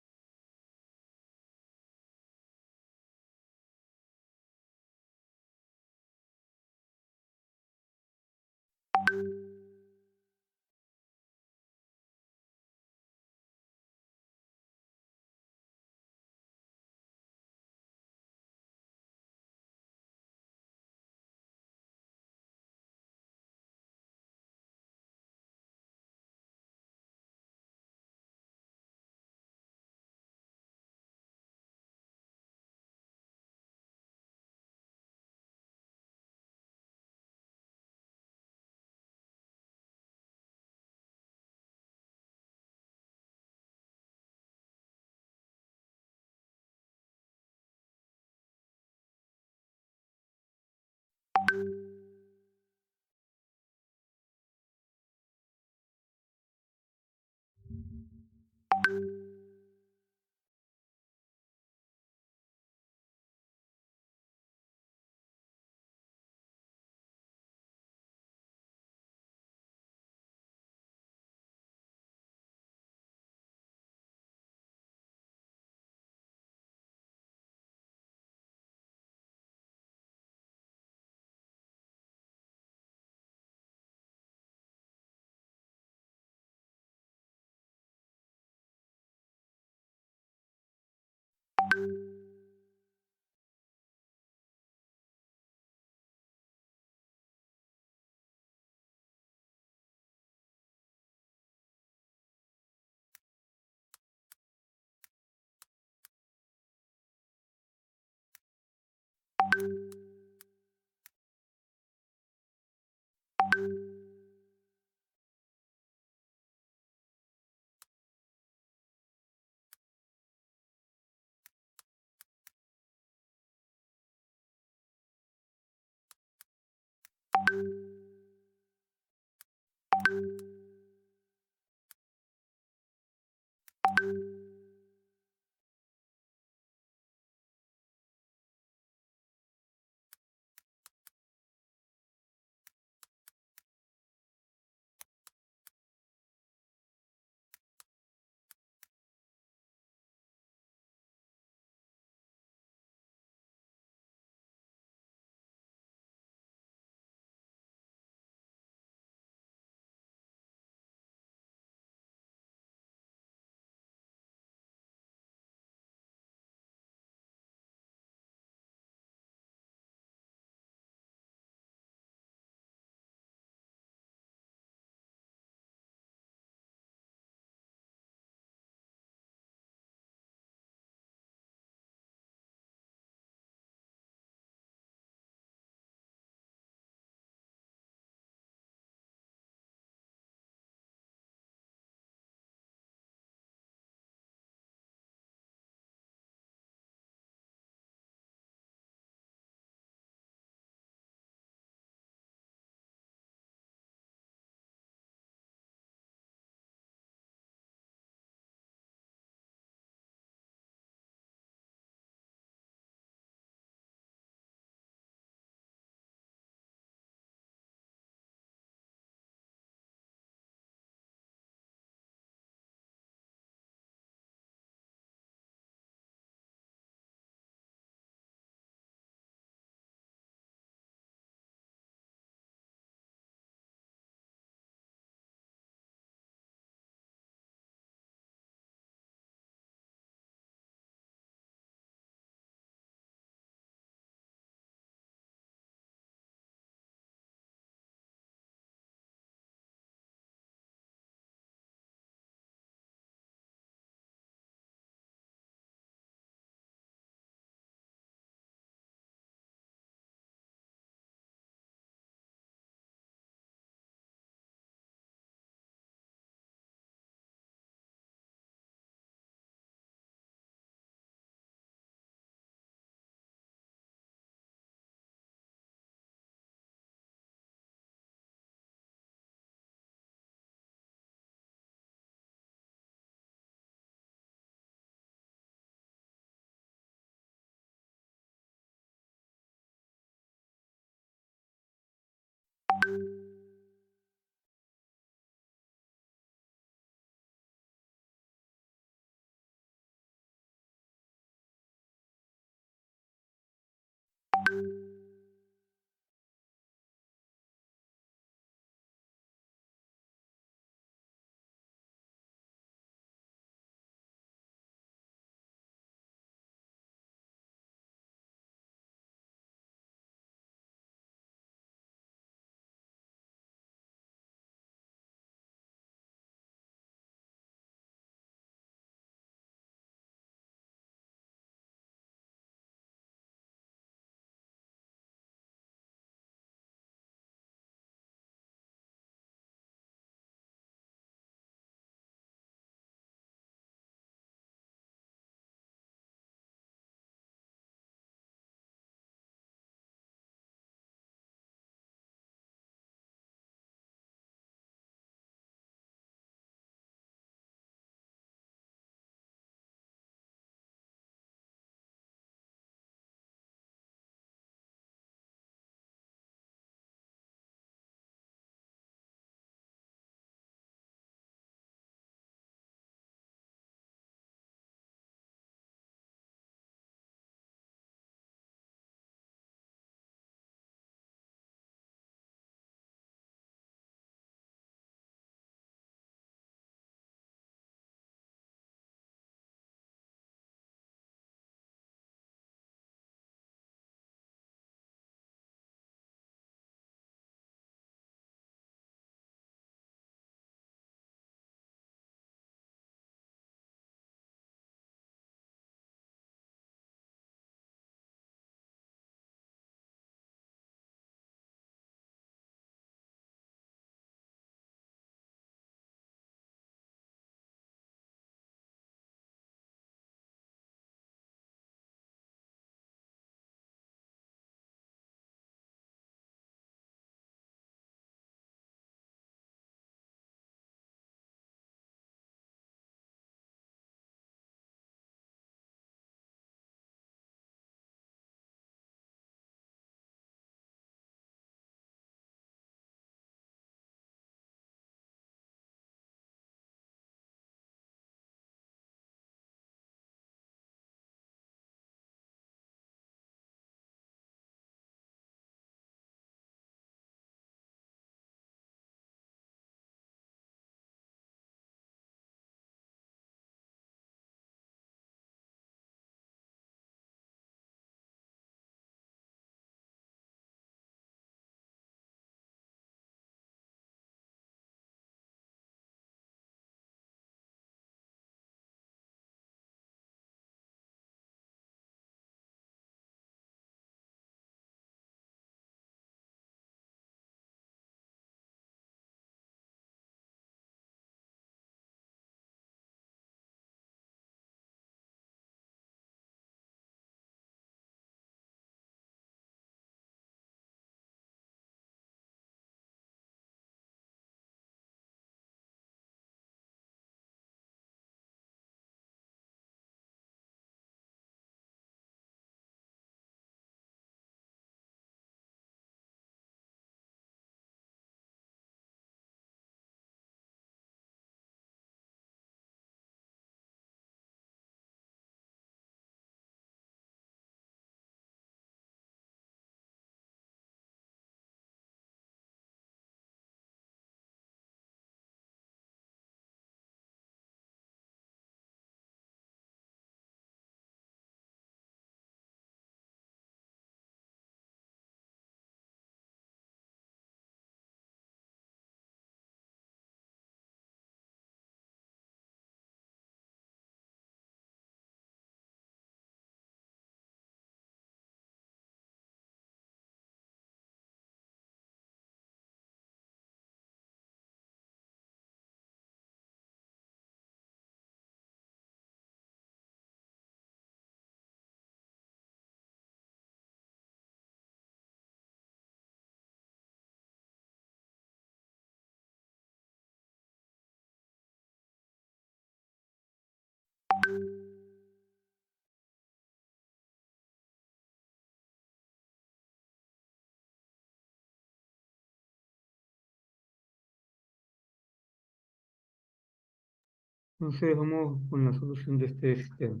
Entonces vamos con la solución de este sistema.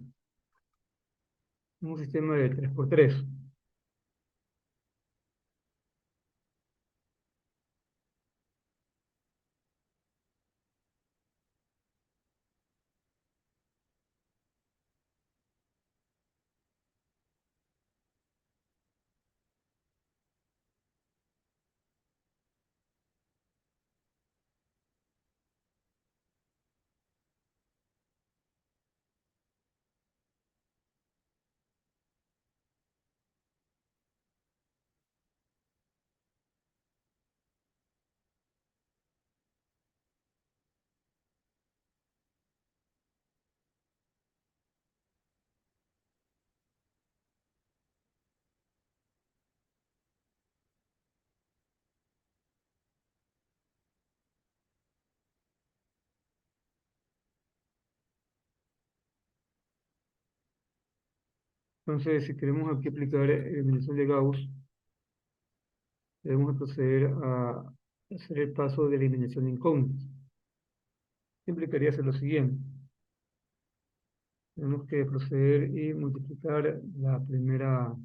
Un sistema de 3 por 3. Entonces, si queremos aquí aplicar eliminación de Gauss, debemos proceder a hacer el paso de eliminación de incógnitas. Implicaría hacer lo siguiente. Tenemos que proceder y multiplicar la primera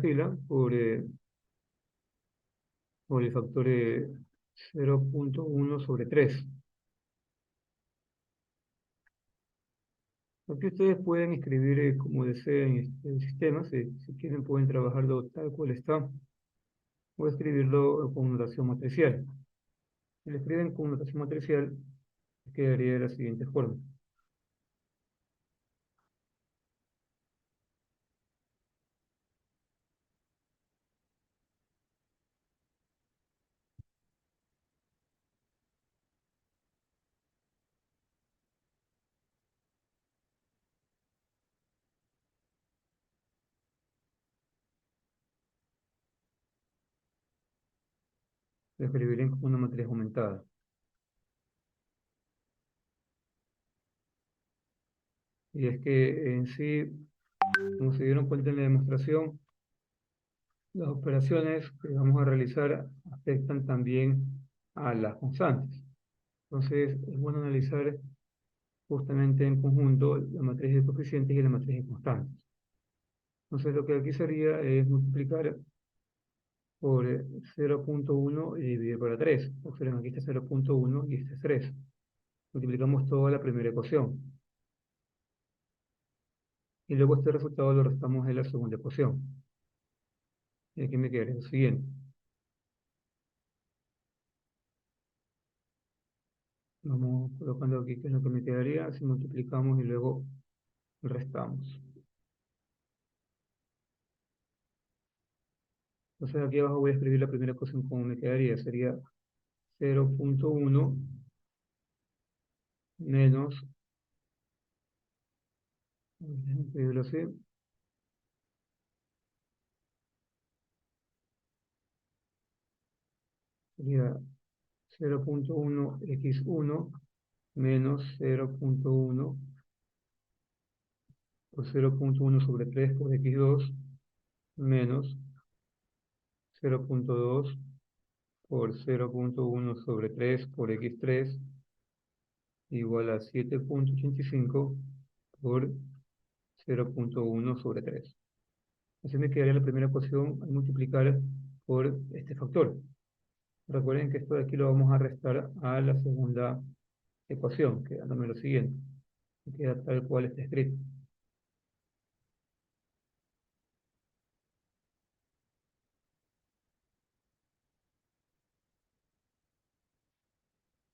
fila por el factor 0,1/3. Aquí ustedes pueden escribir como deseen el sistema, si quieren pueden trabajarlo tal cual está, o escribirlo con notación matricial. Si lo escriben con notación matricial, quedaría de la siguiente forma. Lo escribirían como una matriz aumentada. Y es que en sí, como se dieron cuenta en la demostración, las operaciones que vamos a realizar afectan también a las constantes. Entonces, es bueno analizar justamente en conjunto la matriz de coeficientes y la matriz de constantes. Entonces, lo que aquí sería es multiplicar por 0,1 y dividir por 3. Observen, aquí está 0,1 y este es 3. Multiplicamos toda la primera ecuación. Y luego este resultado lo restamos en la segunda ecuación. Y aquí me quedaría lo siguiente. Vamos colocando aquí qué es lo que me quedaría si multiplicamos y luego restamos. Entonces aquí abajo voy a escribir la primera ecuación como me quedaría. Sería 0,1 menos, déjame escribirlo así, sería 0,1x1 menos 0,1 por 0,1/3 por x2 menos 0,2 por 0,1/3 por x3 igual a 7,85 por 0,1/3. Así me quedaría la primera ecuación al multiplicar por este factor. Recuerden que esto de aquí lo vamos a restar a la segunda ecuación, quedándome lo siguiente. Queda tal cual está escrito.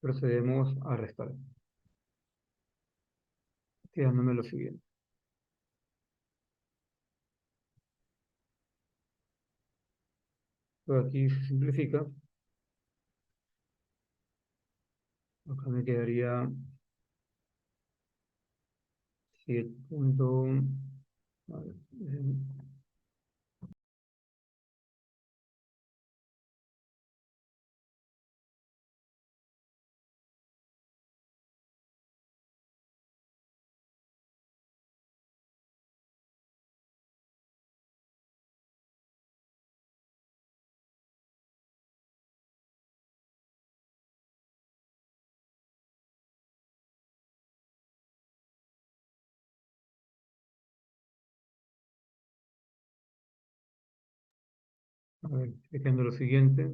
Procedemos a restar, quedándome lo siguiente. Todo aquí se simplifica. Acá me quedaría 7 punto, a ver, A ver, chequeando lo siguiente.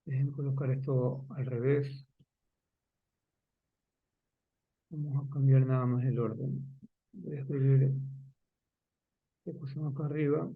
Déjenme colocar esto al revés. Vamos a cambiar nada más el orden. Voy a escribir qué pusimos acá arriba.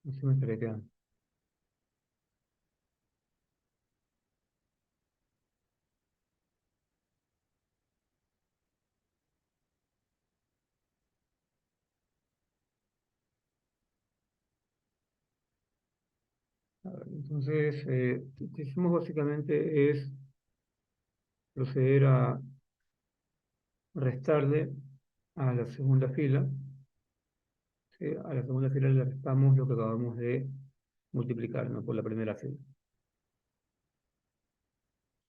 Así me estaría quedando. A ver, entonces, lo que hicimos básicamente es proceder a restarle a la segunda fila. ¿Sí? A la segunda fila le restamos lo que acabamos de multiplicar, ¿no? Por la primera fila.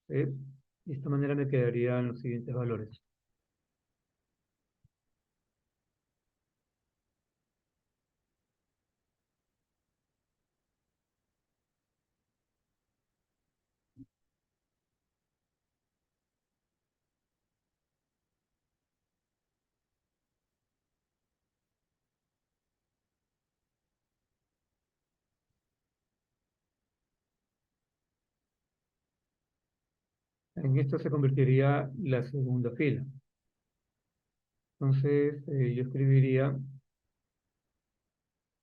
¿Sí? De esta manera me quedarían los siguientes valores. En esto se convertiría la segunda fila. Entonces, yo escribiría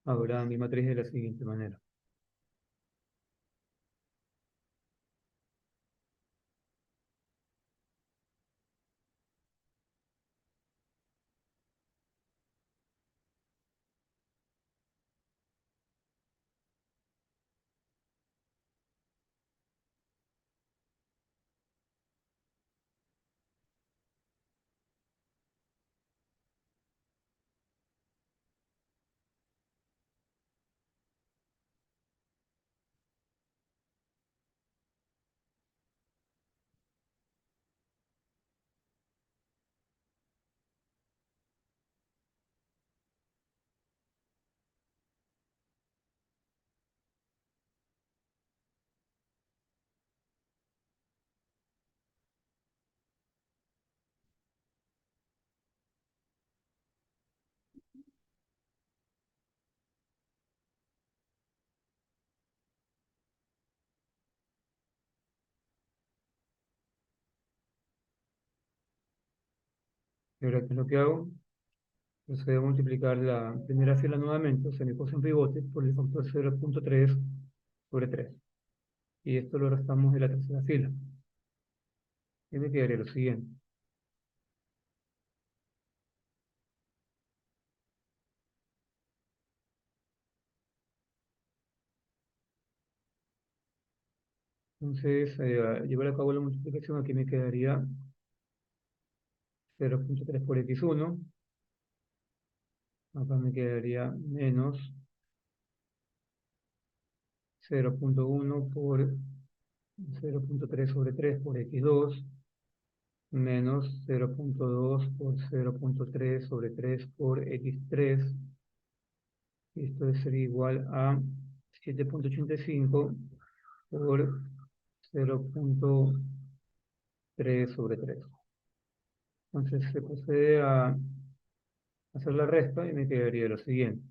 ahora mi matriz de la siguiente manera. Y ahora, ¿qué es lo que hago? Procedo a multiplicar la primera fila nuevamente, o sea, mi puse en pivote, por el factor 0.3 sobre 3. Y esto lo restamos de la tercera fila. Y me quedaría lo siguiente. Entonces, al llevar a cabo la multiplicación, aquí me quedaría 0.3 por x1. Acá me quedaría menos 0.1 por 0.3 sobre 3 por x2, menos 0.2 por 0.3 sobre 3 por x3. Esto sería igual a 7.85 por 0.3 sobre 3. Entonces se procede a hacer la resta y me quedaría lo siguiente.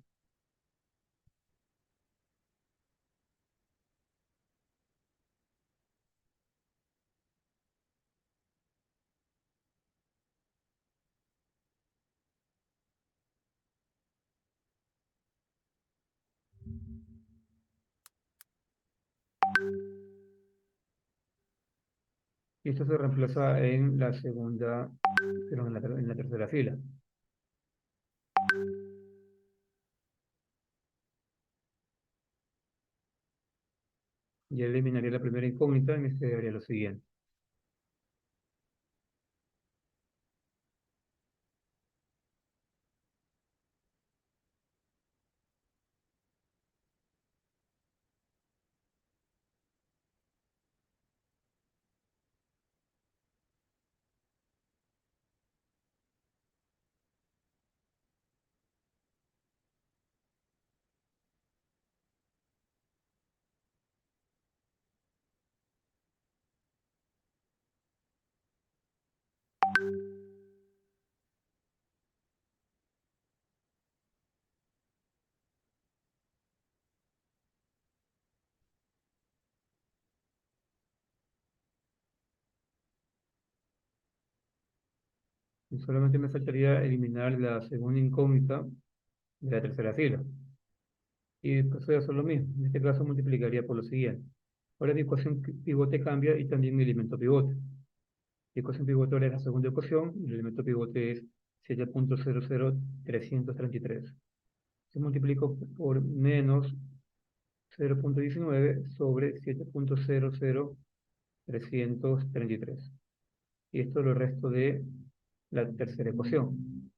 Y esto se reemplaza en la segunda, pero en la tercera fila. Ya eliminaría la primera incógnita y me quedaría lo siguiente. Y solamente me faltaría eliminar la segunda incógnita de la tercera fila. Y después voy a hacer lo mismo. En este caso multiplicaría por lo siguiente. Ahora mi ecuación pivote cambia y también mi elemento pivote. La ecuación pivote ahora es la segunda ecuación y el elemento pivote es 7.00333. Se multiplico por menos 0.19 sobre 7.00333. Y esto es lo resto de la tercera ecuación.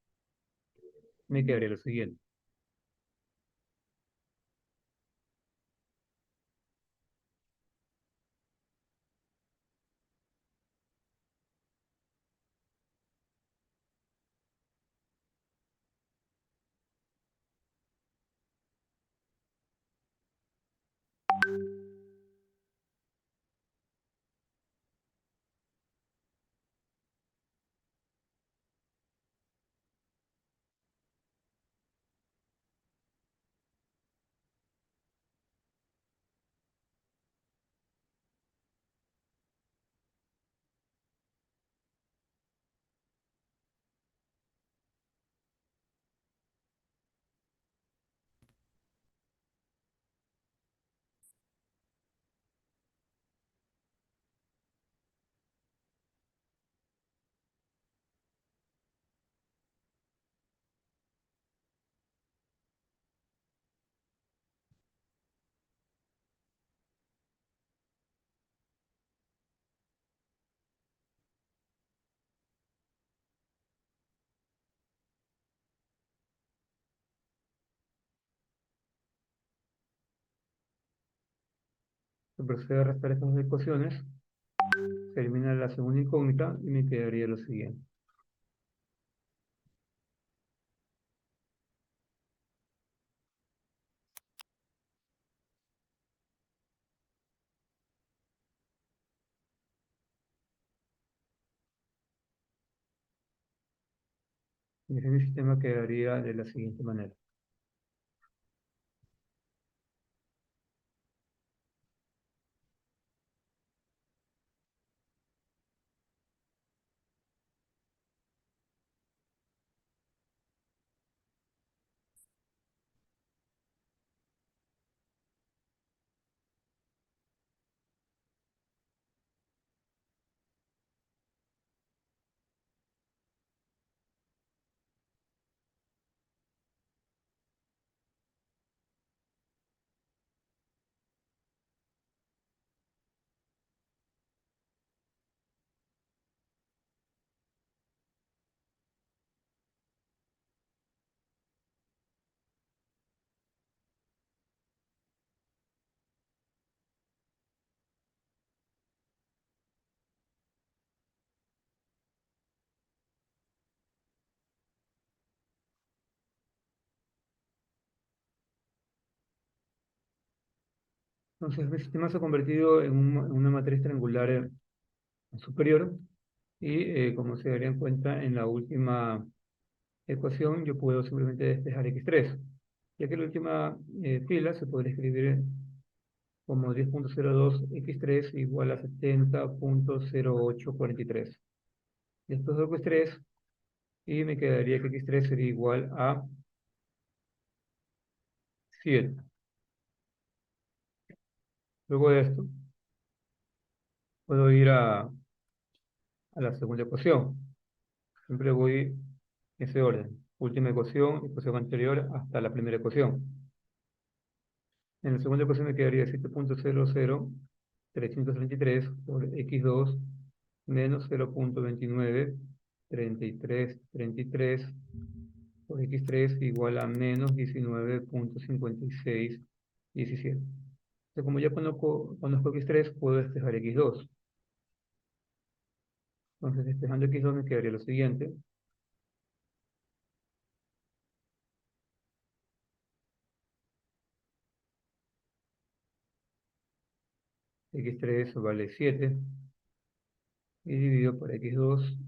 Me quedaría lo siguiente. Se procede a restar estas dos ecuaciones. Se elimina la segunda incógnita y me quedaría lo siguiente. Y así mi sistema quedaría de la siguiente manera. Entonces mi sistema se ha convertido en una matriz triangular superior y como se darían cuenta en la última ecuación yo puedo simplemente despejar x3, ya que la última fila se podría escribir como 10.02 x3 igual a 70.0843. Después de x3 y me quedaría que x3 sería igual a 7. Luego de esto puedo ir a a la segunda ecuación. Siempre voy en ese orden. Última ecuación, ecuación anterior, hasta la primera ecuación. En la segunda ecuación me quedaría 7.00333 por x2 menos 0.293333 por x3 igual a menos 19.5617. Entonces, como ya conozco x3, puedo despejar x2. Entonces, despejando x2 me quedaría lo siguiente. X3 vale 7 y dividido por x2.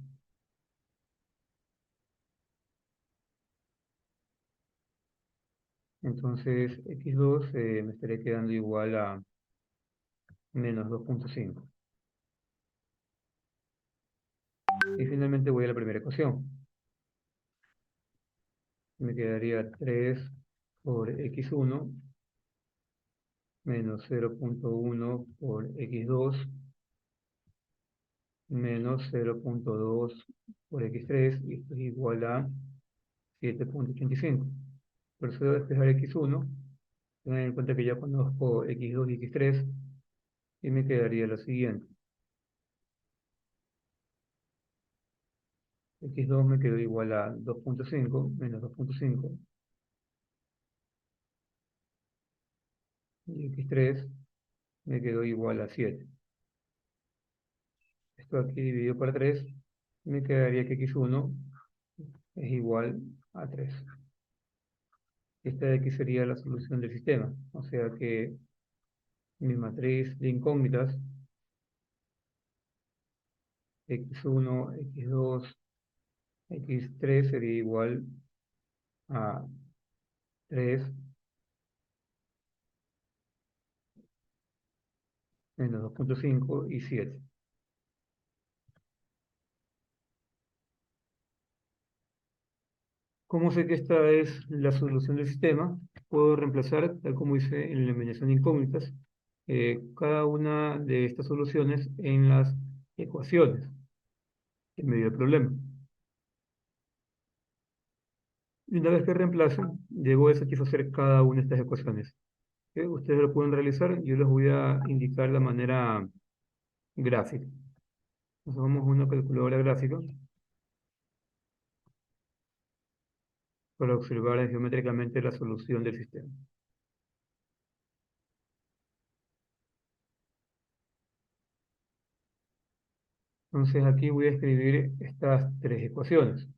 Entonces, x2 me estaría quedando igual a menos 2.5. Y finalmente voy a la primera ecuación. Me quedaría 3 por x1 menos 0.1 por x2 menos 0.2 por x3, y esto es igual a 7.85. Procedo a despejar x1. Tengan en cuenta que ya conozco x2 y x3, y me quedaría lo siguiente. X2 me quedó igual a 2.5 menos 2.5, y x3 me quedó igual a 7. Esto aquí dividido por 3, me quedaría que x1 es igual a 3. Esta de aquí sería la solución del sistema. O sea que mi matriz de incógnitas, x1, x2, x3 sería igual a 3 menos 2.5 y 7. ¿Cómo sé que esta es la solución del sistema? Puedo reemplazar, tal como hice en la eliminación de incógnitas, cada una de estas soluciones en las ecuaciones en medio del problema. Y una vez que reemplacen, debo de satisfacer cada una de estas ecuaciones. Ustedes lo pueden realizar, yo les voy a indicar la manera gráfica. Entonces vamos a una calculadora gráfica para observar geométricamente la solución del sistema. Entonces aquí voy a escribir estas tres ecuaciones.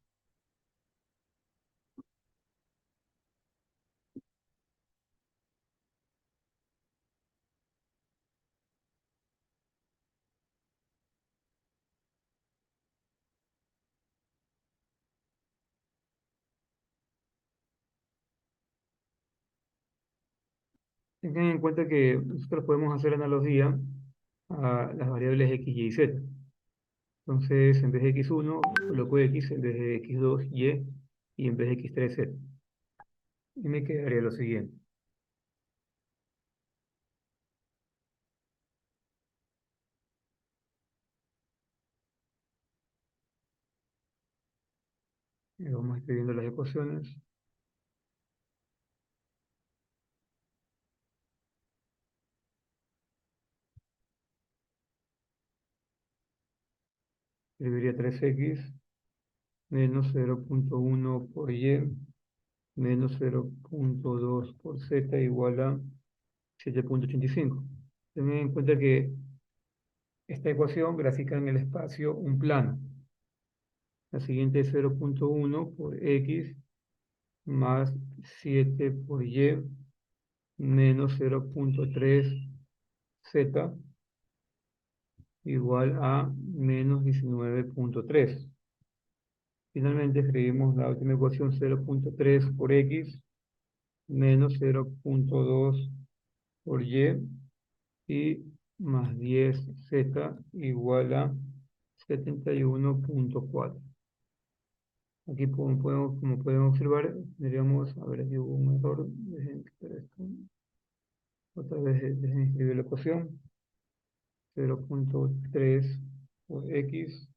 Tengan en cuenta que nosotros podemos hacer analogía a las variables x, y, z. Entonces, en vez de x1, coloco x, en vez de x2, y en vez de x3, z. Y me quedaría lo siguiente. Vamos escribiendo las ecuaciones. Escribiría 3x menos 0.1 por y menos 0.2 por z igual a 7.85. Tengan en cuenta que esta ecuación grafica en el espacio un plano. La siguiente es 0.1 por x más 7 por y menos 0.3 z igual a menos 19.3. Finalmente escribimos la última ecuación, 0.3 por x menos 0.2 por y más 10z igual a 71.4. Aquí como pueden observar, tendríamos, a ver, aquí hubo un error, dejen quitar esto. Otra vez dejen escribir la ecuación, 0.3 por x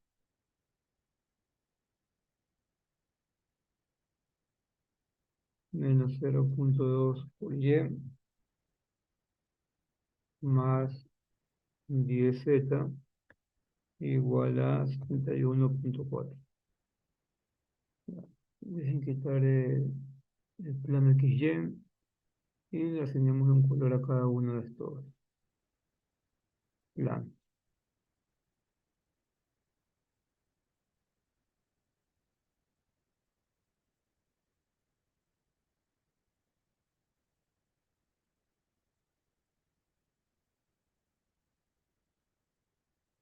menos 0,2 por y más 10z igual a 71,4. Dejen quitar el plano XY y le asignamos un color a cada uno de estos planos.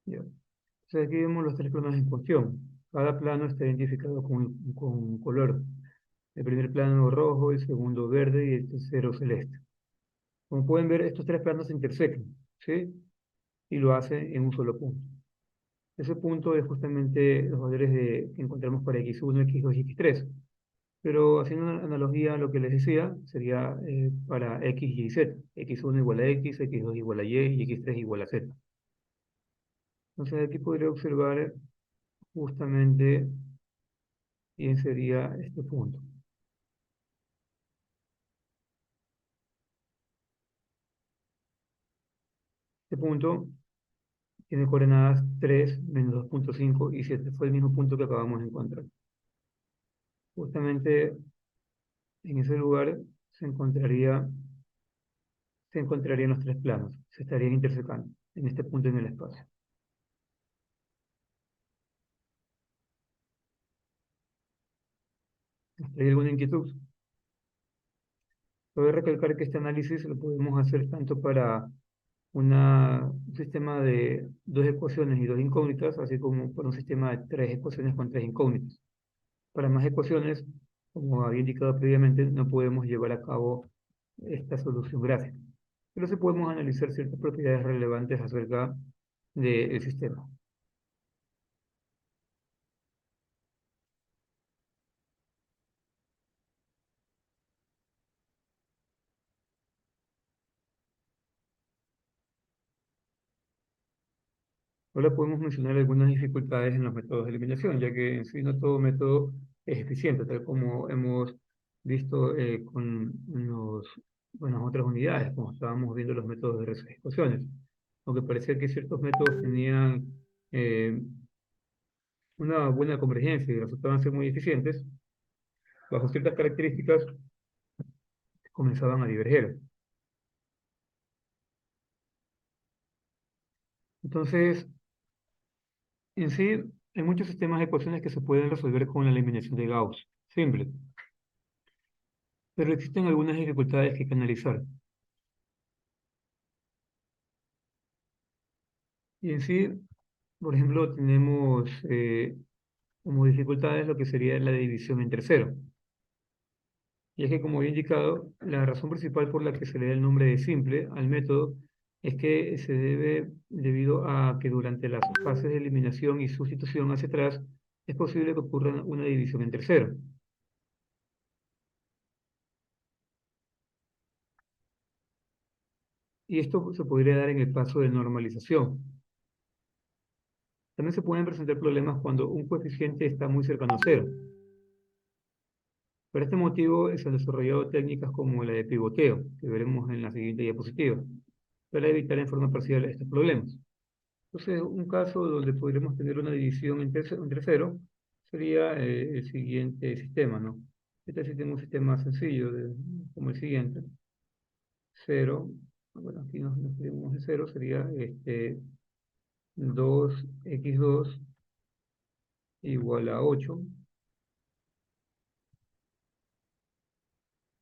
Ya. Entonces aquí vemos los tres planos en cuestión. Cada plano está identificado con un color. El primer plano rojo, el segundo verde y el tercero celeste. Como pueden ver, estos tres planos se intersecan, ¿sí? Y lo hacen en un solo punto. Ese punto es justamente los valores que encontramos para x1, x2 y x3. Pero haciendo una analogía a lo que les decía, sería para x, y, z. X1 igual a x, x2 igual a y x3 igual a z. Entonces aquí podría observar justamente quién sería este punto. Este punto tiene coordenadas 3, menos 2,5 y 7. Fue el mismo punto que acabamos de encontrar. Justamente en ese lugar se encontrarían los tres planos. Se estarían intersecando en este punto en el espacio. ¿Hay alguna inquietud? Cabe recalcar que este análisis lo podemos hacer tanto para un sistema de dos ecuaciones y dos incógnitas, así como para un sistema de tres ecuaciones con tres incógnitas. Para más ecuaciones, como había indicado previamente, no podemos llevar a cabo esta solución gráfica, pero sí podemos analizar ciertas propiedades relevantes acerca del sistema. Ahora podemos mencionar algunas dificultades en los métodos de eliminación, ya que en sí no todo método es eficiente, tal como hemos visto con las otras unidades, como estábamos viendo los métodos de ecuaciones. Aunque parecía que ciertos métodos tenían eh, una buena convergencia y resultaban ser muy eficientes, bajo ciertas características comenzaban a diverger. Entonces, en sí, hay muchos sistemas de ecuaciones que se pueden resolver con la eliminación de Gauss, simple, pero existen algunas dificultades que hay que analizar. Y en sí, por ejemplo, tenemos como dificultades lo que sería la división entre cero. Y es que, como había indicado, la razón principal por la que se le da el nombre de simple al método es que se debe debido a que durante las fases de eliminación y sustitución hacia atrás es posible que ocurra una división entre cero. Y esto se podría dar en el paso de normalización. También se pueden presentar problemas cuando un coeficiente está muy cercano a cero. Por este motivo se han desarrollado técnicas como la de pivoteo, que veremos en la siguiente diapositiva, para evitar en forma parcial estos problemas. Entonces, un caso donde podríamos tener una división entre cero sería el siguiente sistema, ¿no? Este sistema es un sistema sencillo, como el siguiente. Cero, bueno, aquí nos tenemos de cero, sería 2x2 igual a 8.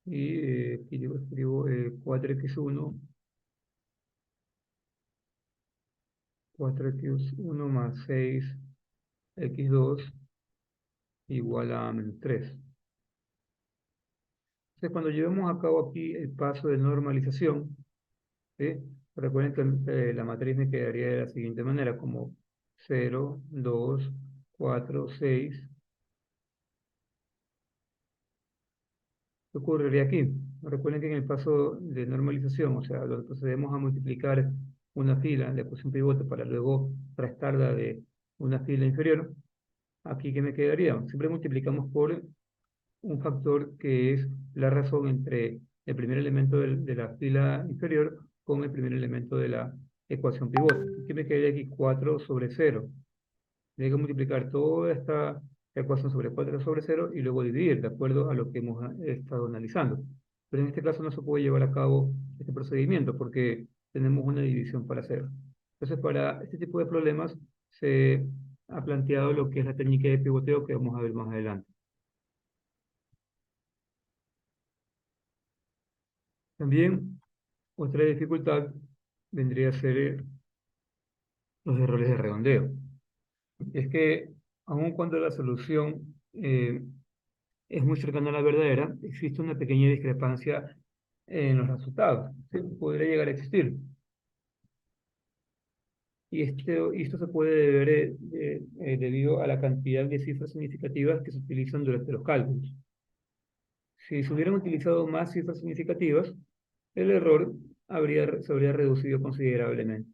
Y aquí yo escribo 4x1 más 6x2 igual a -3. Entonces, cuando llevemos a cabo aquí el paso de normalización, ¿sí? Recuerden que la matriz me quedaría de la siguiente manera, como 0, 2, 4, 6. ¿Qué ocurriría aquí? Recuerden que en el paso de normalización, o sea, donde procedemos a multiplicar una fila de ecuación pivote para luego restarla de una fila inferior, aquí ¿qué me quedaría? Siempre multiplicamos por un factor que es la razón entre el primer elemento de la fila inferior con el primer elemento de la ecuación pivote. ¿Qué me quedaría aquí? 4/0. Tengo que multiplicar toda esta ecuación sobre 4/0 y luego dividir de acuerdo a lo que hemos estado analizando. Pero en este caso no se puede llevar a cabo este procedimiento porque tenemos una división para hacer. Entonces, para este tipo de problemas se ha planteado lo que es la técnica de pivoteo que vamos a ver más adelante. También otra dificultad vendría a ser los errores de redondeo. Es que aun cuando la solución es muy cercana a la verdadera, existe una pequeña discrepancia en los resultados. ¿Sí? Podría llegar a existir. Y esto se puede deber debido a la cantidad de cifras significativas que se utilizan durante los cálculos. Si se hubieran utilizado más cifras significativas, el error se habría reducido considerablemente.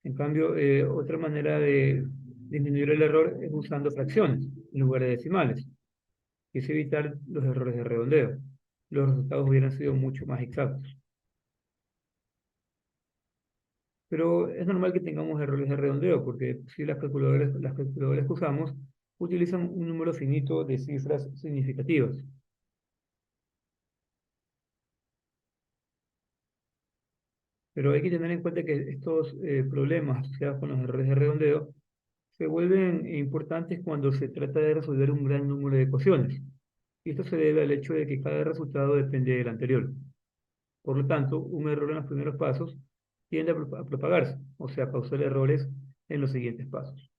En cambio, otra manera de disminuir el error es usando fracciones en lugar de decimales, y es evitar los errores de redondeo. Los resultados hubieran sido mucho más exactos. Pero es normal que tengamos errores de redondeo, porque si las calculadoras que usamos utilizan un número finito de cifras significativas. Pero hay que tener en cuenta que estos problemas asociados con los errores de redondeo se vuelven importantes cuando se trata de resolver un gran número de ecuaciones. Y esto se debe al hecho de que cada resultado depende del anterior. Por lo tanto, un error en los primeros pasos tiende a propagarse, o sea, a causar errores en los siguientes pasos.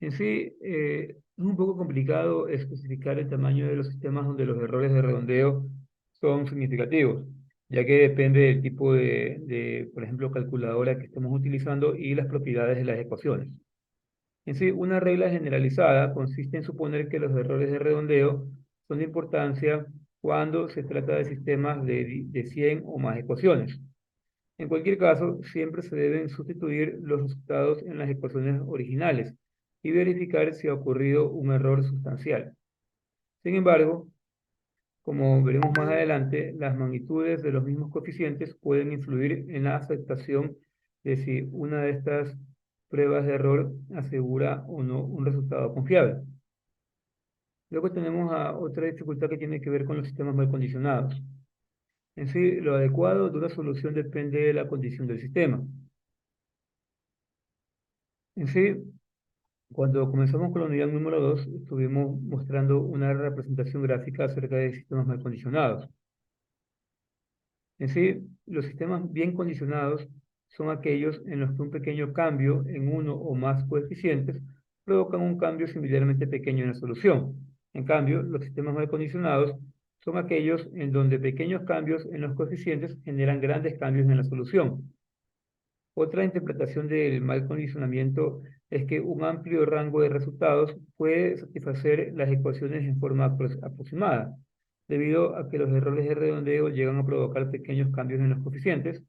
En sí, es un poco complicado especificar el tamaño de los sistemas donde los errores de redondeo son significativos, ya que depende del tipo por ejemplo, calculadora que estemos utilizando y las propiedades de las ecuaciones. En sí, una regla generalizada consiste en suponer que los errores de redondeo son de importancia cuando se trata de sistemas de 100 o más ecuaciones. En cualquier caso, siempre se deben sustituir los resultados en las ecuaciones originales y verificar si ha ocurrido un error sustancial. Sin embargo, como veremos más adelante, las magnitudes de los mismos coeficientes pueden influir en la aceptación de si una de estas pruebas de error asegura o no un resultado confiable. Luego tenemos a otra dificultad que tiene que ver con los sistemas mal condicionados. En sí, lo adecuado de una solución depende de la condición del sistema. En sí, cuando comenzamos con la unidad número 2, estuvimos mostrando una representación gráfica acerca de sistemas mal condicionados. En sí, los sistemas bien condicionados son aquellos en los que un pequeño cambio en uno o más coeficientes provocan un cambio similarmente pequeño en la solución. En cambio, los sistemas mal condicionados son aquellos en donde pequeños cambios en los coeficientes generan grandes cambios en la solución. Otra interpretación del mal condicionamiento es que un amplio rango de resultados puede satisfacer las ecuaciones en forma aproximada, debido a que los errores de redondeo llegan a provocar pequeños cambios en los coeficientes.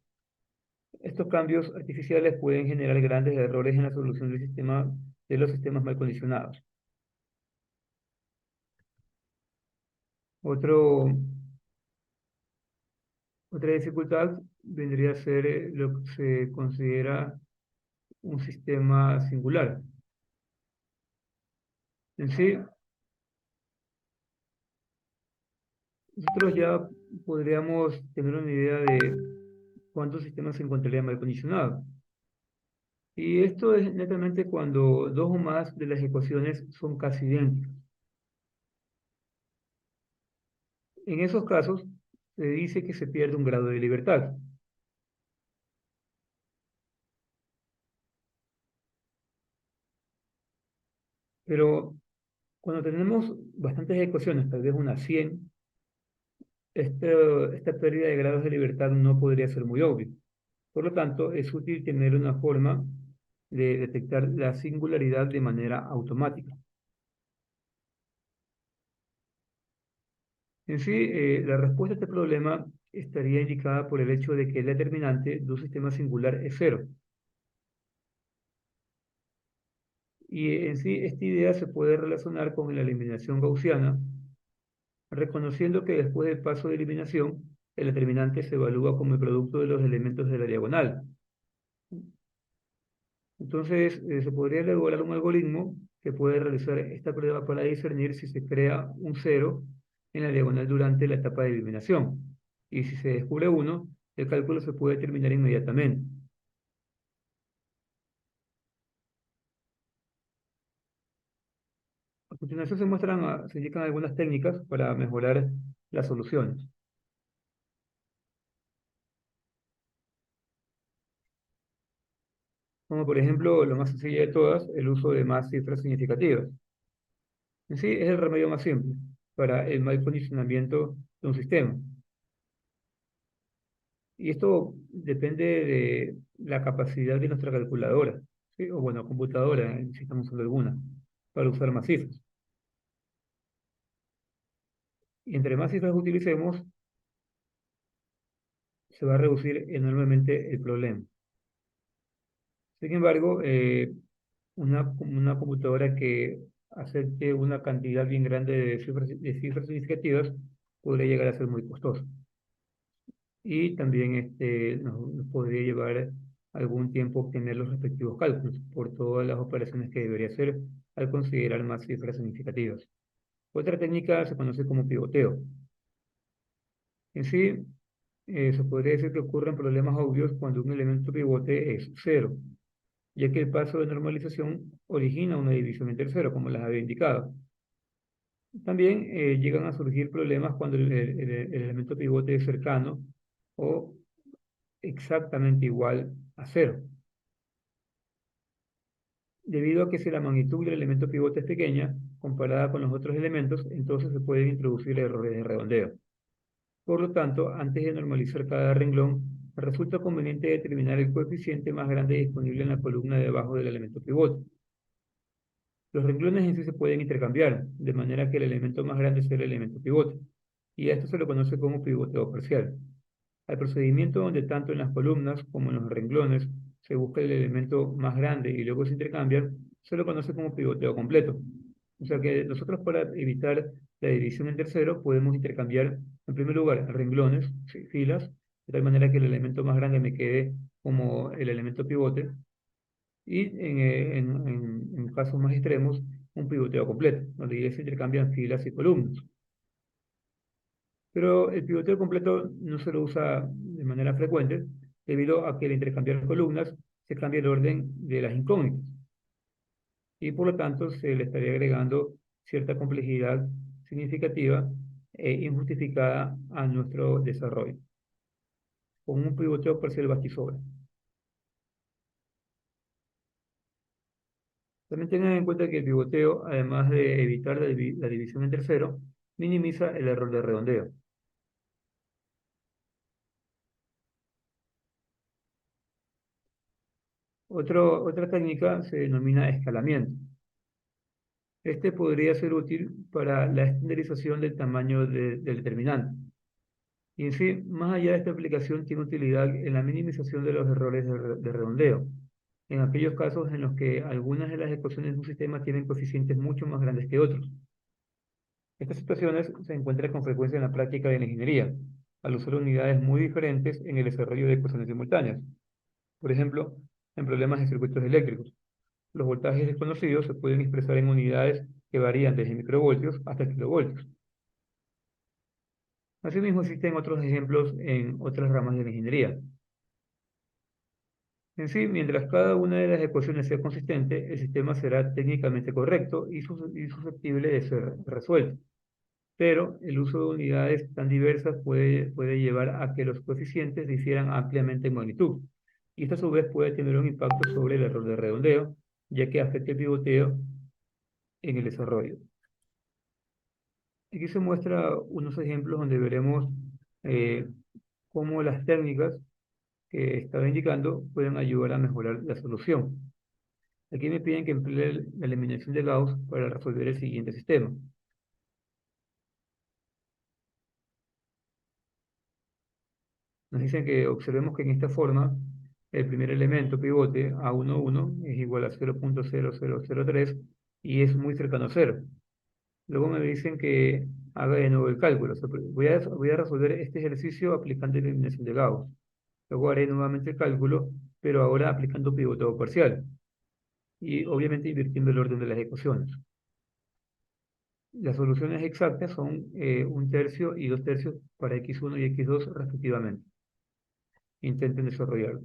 Estos cambios artificiales pueden generar grandes errores en la solución de los sistemas mal condicionados. Otro, Otra dificultad vendría a ser lo que se considera un sistema singular. En sí, nosotros ya podríamos tener una idea de cuántos sistemas se encontrarían mal condicionados. Y esto es netamente cuando dos o más de las ecuaciones son casi idénticas. En esos casos, se dice que se pierde un grado de libertad. Pero cuando tenemos bastantes ecuaciones, tal vez unas 100, esta pérdida de grados de libertad no podría ser muy obvia. Por lo tanto, es útil tener una forma de detectar la singularidad de manera automática. En sí, la respuesta a este problema estaría indicada por el hecho de que el determinante de un sistema singular es cero. Y en sí, esta idea se puede relacionar con la eliminación gaussiana, reconociendo que después del paso de eliminación, el determinante se evalúa como el producto de los elementos de la diagonal. Entonces, se podría elaborar un algoritmo que puede realizar esta prueba para discernir si se crea un cero en la diagonal durante la etapa de eliminación. Y si se descubre uno, el cálculo se puede terminar inmediatamente. A continuación se indican algunas técnicas para mejorar las soluciones, como por ejemplo, lo más sencillo de todas, el uso de más cifras significativas. En sí, es el remedio más simple para el mal condicionamiento de un sistema. Y esto depende de la capacidad de nuestra calculadora, ¿sí? O bueno, computadora, si estamos usando alguna, para usar más cifras. Y entre más cifras utilicemos, se va a reducir enormemente el problema. Sin embargo, una computadora que acepte una cantidad bien grande de cifras significativas podría llegar a ser muy costosa. Y también nos podría llevar algún tiempo obtener los respectivos cálculos por todas las operaciones que debería hacer al considerar más cifras significativas. Otra técnica se conoce como pivoteo. En sí, se podría decir que ocurren problemas obvios cuando un elemento pivote es cero, ya que el paso de normalización origina una división entre cero, como les había indicado. También llegan a surgir problemas cuando el elemento pivote es cercano o exactamente igual a cero. Debido a que si la magnitud del elemento pivote es pequeña, comparada con los otros elementos, entonces se pueden introducir errores de redondeo. Por lo tanto, antes de normalizar cada renglón, resulta conveniente determinar el coeficiente más grande disponible en la columna debajo del elemento pivote. Los renglones en sí se pueden intercambiar, de manera que el elemento más grande sea el elemento pivote, y a esto se lo conoce como pivoteo parcial. Al procedimiento donde tanto en las columnas como en los renglones se busca el elemento más grande y luego se intercambian, se lo conoce como pivoteo completo. O sea que nosotros para evitar la división en terceros podemos intercambiar en primer lugar renglones, sí, filas, de tal manera que el elemento más grande me quede como el elemento pivote y en casos más extremos un pivoteo completo, donde ya se intercambian filas y columnas. Pero el pivoteo completo no se lo usa de manera frecuente debido a que al intercambiar columnas se cambia el orden de las incógnitas y por lo tanto se le estaría agregando cierta complejidad significativa e injustificada a nuestro desarrollo, con un pivoteo parcial basta. También tengan en cuenta que el pivoteo, además de evitar la división en tercero, minimiza el error de redondeo. Otra técnica se denomina escalamiento. Este podría ser útil para la estandarización del tamaño del determinante. Y en sí, más allá de esta aplicación, tiene utilidad en la minimización de los errores de redondeo, en aquellos casos en los que algunas de las ecuaciones de un sistema tienen coeficientes mucho más grandes que otros. Estas situaciones se encuentran con frecuencia en la práctica de la ingeniería, al usar unidades muy diferentes en el desarrollo de ecuaciones simultáneas. Por ejemplo, en problemas de circuitos eléctricos. Los voltajes desconocidos se pueden expresar en unidades que varían desde microvoltios hasta kilovoltios. Asimismo, existen otros ejemplos en otras ramas de la ingeniería. En sí, mientras cada una de las ecuaciones sea consistente, el sistema será técnicamente correcto y susceptible de ser resuelto. Pero el uso de unidades tan diversas puede llevar a que los coeficientes difieran ampliamente en magnitud. Y esto a su vez puede tener un impacto sobre el error de redondeo, ya que afecta el pivoteo en el desarrollo. Aquí se muestra unos ejemplos donde veremos eh, cómo las técnicas que estaba indicando pueden ayudar a mejorar la solución. Aquí me piden que emplee la eliminación de Gauss para resolver el siguiente sistema. Nos dicen que observemos que en esta forma el primer elemento pivote A11 es igual a 0,0003 y es muy cercano a cero. Luego me dicen que haga de nuevo el cálculo. O sea, voy a resolver este ejercicio aplicando eliminación de Gauss. Luego haré nuevamente el cálculo, pero ahora aplicando pivotado parcial y obviamente invirtiendo el orden de las ecuaciones. Las soluciones exactas son un tercio y dos tercios para x1 y x2 respectivamente. Intenten desarrollarlo.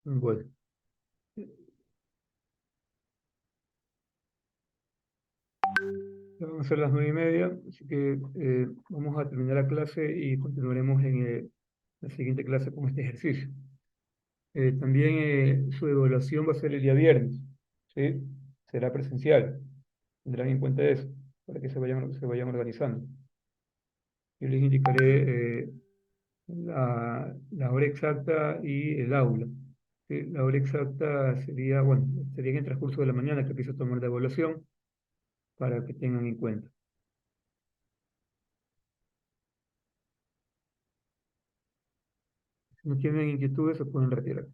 Bueno, ya van a ser las 9:30, así que vamos a terminar la clase y continuaremos en la siguiente clase con este ejercicio. También su evaluación va a ser el día viernes, ¿sí? Será presencial. Tendrán en cuenta eso para que se vayan organizando. Yo les indicaré la hora exacta y el aula. ¿Sí? La hora exacta sería, bueno, sería en el transcurso de la mañana que empiezo a tomar la evaluación para que tengan en cuenta. Si no tienen inquietudes, se pueden retirar.